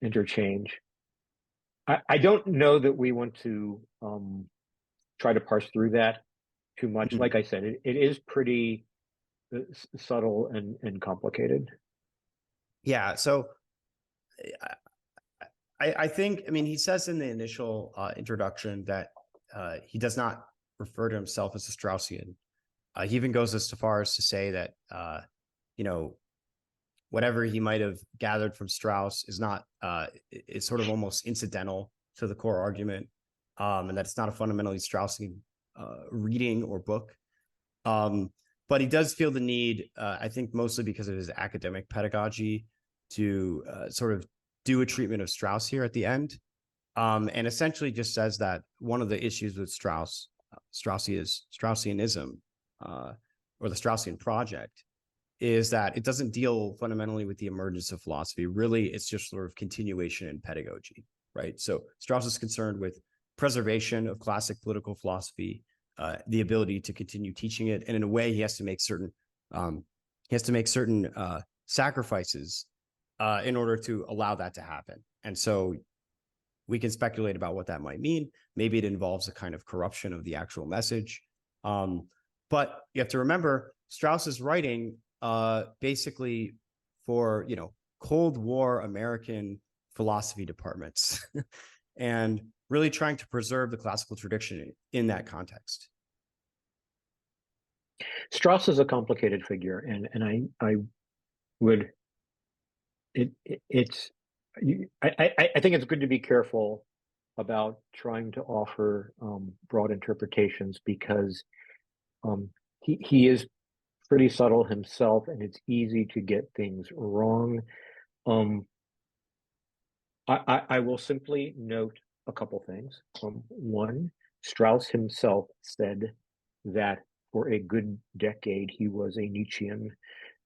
interchange. I don't know that we want to try to parse through that too much. Like I said, it is pretty subtle and complicated. Yeah. So I think, he says in the initial introduction that he does not refer to himself as a Straussian. He even goes as far as to say that, whatever he might have gathered from Strauss is not, it's sort of almost incidental to the core argument, and that it's not a fundamentally Straussian reading or book. But he does feel the need, I think mostly because of his academic pedagogy, to sort of do a treatment of Strauss here at the end. And essentially just says that one of the issues with Straussianism, or the Straussian project, is that it doesn't deal fundamentally with the emergence of philosophy. Really, it's just sort of continuation in pedagogy, right? So Strauss is concerned with preservation of classic political philosophy, the ability to continue teaching it, and in a way, he has to make certain sacrifices in order to allow that to happen. And so we can speculate about what that might mean. Maybe it involves a kind of corruption of the actual message. But you have to remember, Strauss is writing basically for, Cold War American philosophy departments. And really trying to preserve the classical tradition in that context. Strauss is a complicated figure, and I would it's I think it's good to be careful about trying to offer broad interpretations, because he is pretty subtle himself, and it's easy to get things wrong. I will simply note a couple things. One, Strauss himself said that for a good decade he was a Nietzschean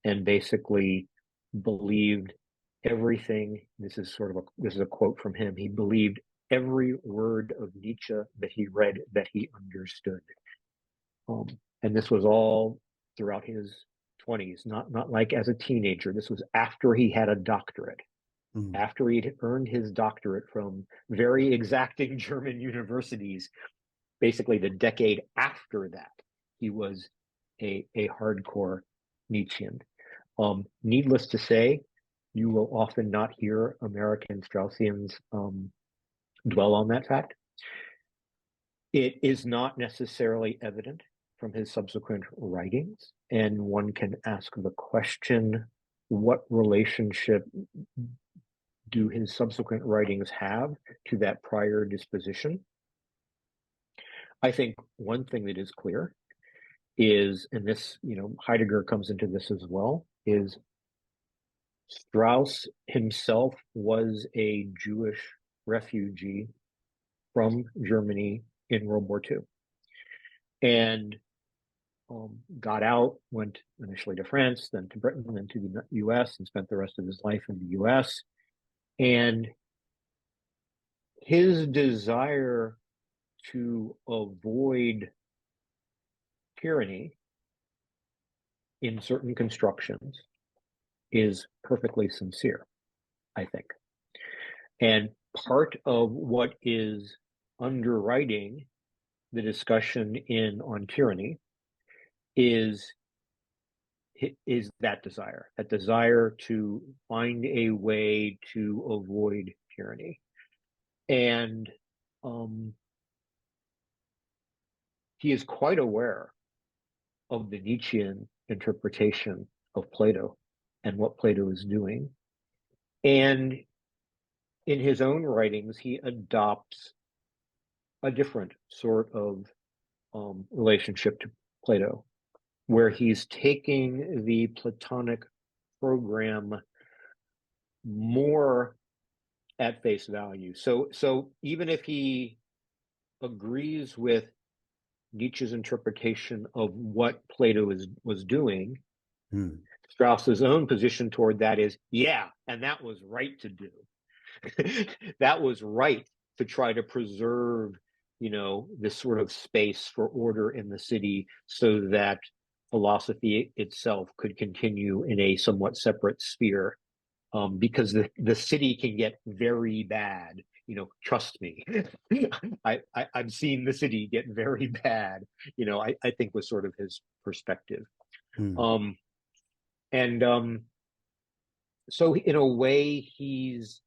and basically believed everything. This is a quote from him. He believed every word of Nietzsche that he read, that he understood. And this was all throughout his 20s, not like as a teenager. This was after he had a doctorate. After he'd earned his doctorate from very exacting German universities. Basically the decade after that, he was a hardcore Nietzschean. Needless to say, you will often not hear American Straussians dwell on that fact. It is not necessarily evident from his subsequent writings, and one can ask the question, what relationship do his subsequent writings have to that prior disposition? I think one thing that is clear is, and this, Heidegger comes into this as well, is Strauss himself was a Jewish refugee from Germany in World War II, and got out, went initially to France, then to Britain, then to the US, and spent the rest of his life in the US. And his desire to avoid tyranny in certain constructions is perfectly sincere, I think. And part of what is underwriting the discussion on tyranny is that desire to find a way to avoid tyranny. And he is quite aware of the Nietzschean interpretation of Plato and what Plato is doing. And in his own writings, he adopts a different sort of relationship to Plato, where he's taking the Platonic program more at face value. So even if he agrees with Nietzsche's interpretation of what Plato was doing, Strauss's own position toward that is, yeah, and that was right to do. That was right to try to preserve, this sort of space for order in the city, so that philosophy itself could continue in a somewhat separate sphere, because the city can get very bad. Trust me. I've seen the city get very bad. I think was sort of his perspective. So in a way, he's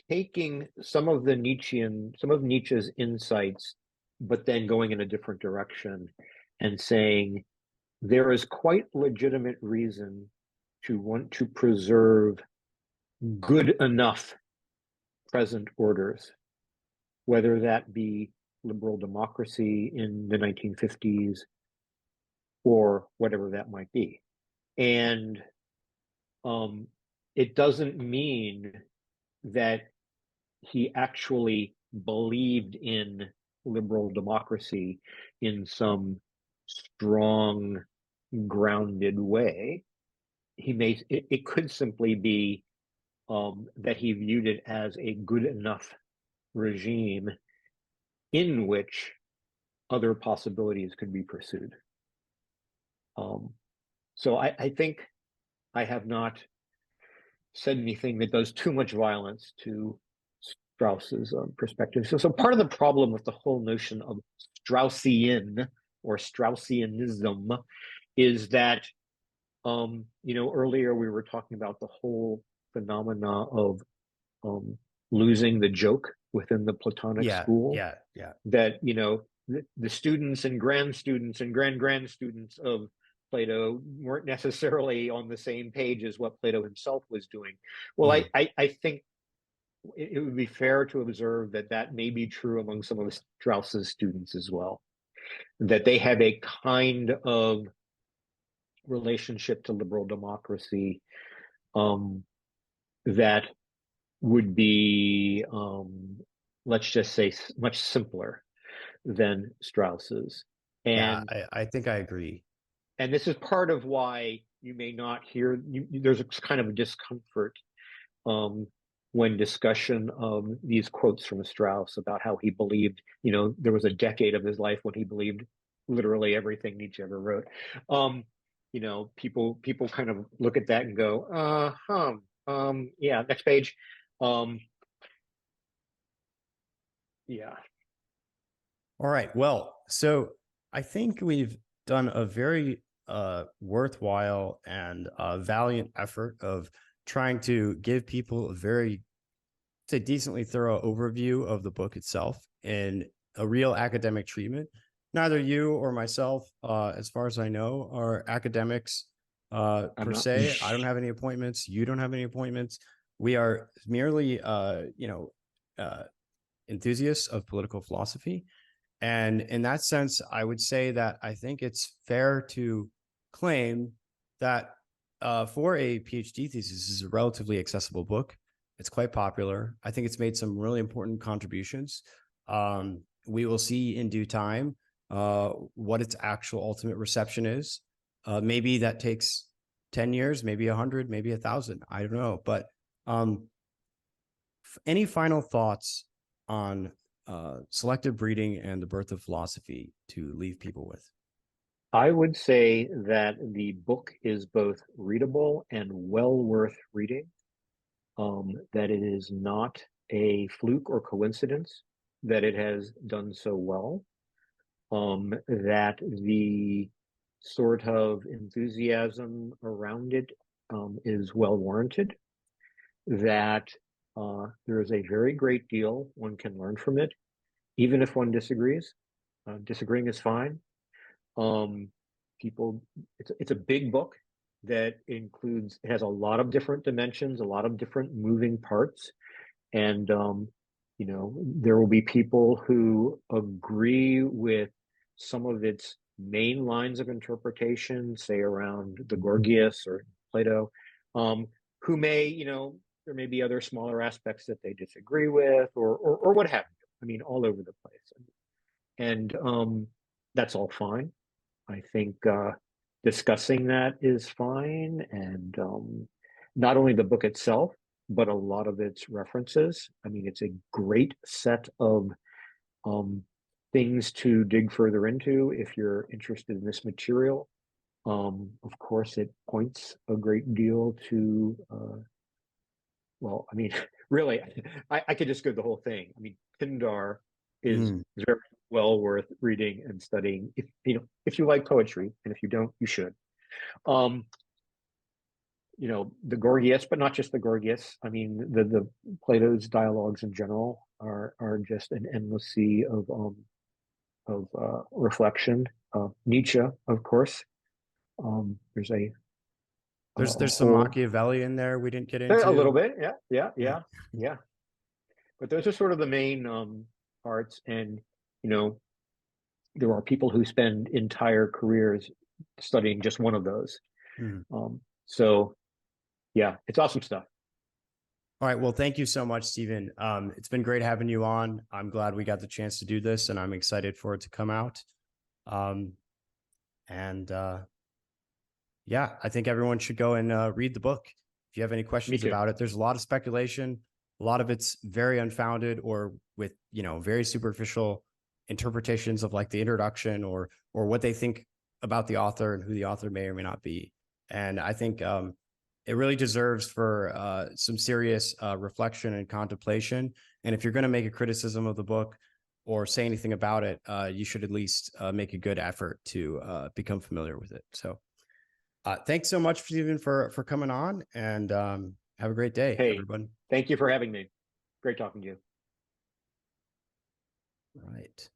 taking some of Nietzsche's insights, but then going in a different direction and saying there is quite legitimate reason to want to preserve good enough present orders, whether that be liberal democracy in the 1950s or whatever that might be. And it doesn't mean that he actually believed in liberal democracy in some strong, grounded way. It could simply be that he viewed it as a good enough regime in which other possibilities could be pursued. So I think I have not said anything that does too much violence to Strauss's perspective. So part of the problem with the whole notion of Straussian or Straussianism is that, earlier we were talking about the whole phenomena of losing the joke within the Platonic Yeah, school, yeah, yeah. that, the students and grand students and grand students of Plato weren't necessarily on the same page as what Plato himself was doing. Well, I think it would be fair to observe that that may be true among some of Strauss's students as well, that they have a kind of relationship to liberal democracy that would be, let's just say, much simpler than Strauss's. Yeah, And I think I agree. and this is part of why you may not hear, there's a kind of a discomfort when discussion of these quotes from Strauss about how he believed, there was a decade of his life when he believed literally everything Nietzsche ever wrote. People kind of look at that and go, yeah, next page. Yeah. All right. Well, so I think we've done a very worthwhile and valiant effort of trying to give people a very, say, decently thorough overview of the book itself in a real academic treatment. Neither you or myself, as far as I know, are academics per Not. se. I don't have any appointments. You don't have any appointments. We are merely, enthusiasts of political philosophy. And in that sense, I would say that I think it's fair to claim that for a PhD thesis, this is a relatively accessible book. It's quite popular. I think it's made some really important contributions. We will see in due time what its actual ultimate reception is. Maybe that takes 10 years, maybe 100, maybe 1,000. I don't know. But any final thoughts on selective breeding and the birth of philosophy to leave people with? I would say that the book is both readable and well worth reading, that it is not a fluke or coincidence that it has done so well, that the sort of enthusiasm around it is well warranted, that there is a very great deal one can learn from it, even if one disagrees. Disagreeing is fine. It's a big book that includes, it has a lot of different dimensions, a lot of different moving parts. And, there will be people who agree with some of its main lines of interpretation, say around the Gorgias or Plato, who may, there may be other smaller aspects that they disagree with, or what have you. I mean, all over the place. And that's all fine. I think discussing that is fine. And not only the book itself, but a lot of its references. I mean, it's a great set of things to dig further into if you're interested in this material. Of course, it points a great deal to, well, I mean, really, I could just go the whole thing. I mean, Pindar is very well worth reading and studying if you like poetry, and if you don't, you should. The Gorgias, but not just the Gorgias. I mean, the Plato's dialogues in general are just an endless sea of reflection. Nietzsche, of course. There's There's some whole, Machiavelli in there we didn't get a little into. bit, yeah. But those are sort of the main parts, and there are people who spend entire careers studying just one of those. So yeah, it's awesome stuff. All right. Well, thank you so much, Stephen. It's been great having you on. I'm glad we got the chance to do this, and I'm excited for it to come out. Yeah, I think everyone should go and read the book. If you have any questions about it, there's a lot of speculation. A lot of it's very unfounded, or with, very superficial interpretations of like the introduction or what they think about the author and who the author may or may not be. And I think it really deserves for some serious reflection and contemplation. And if you're going to make a criticism of the book or say anything about it, you should at least make a good effort to become familiar with it. So thanks so much, Stephen, for coming on, and have a great day, everyone. Thank you for having me. Great talking to you. Right.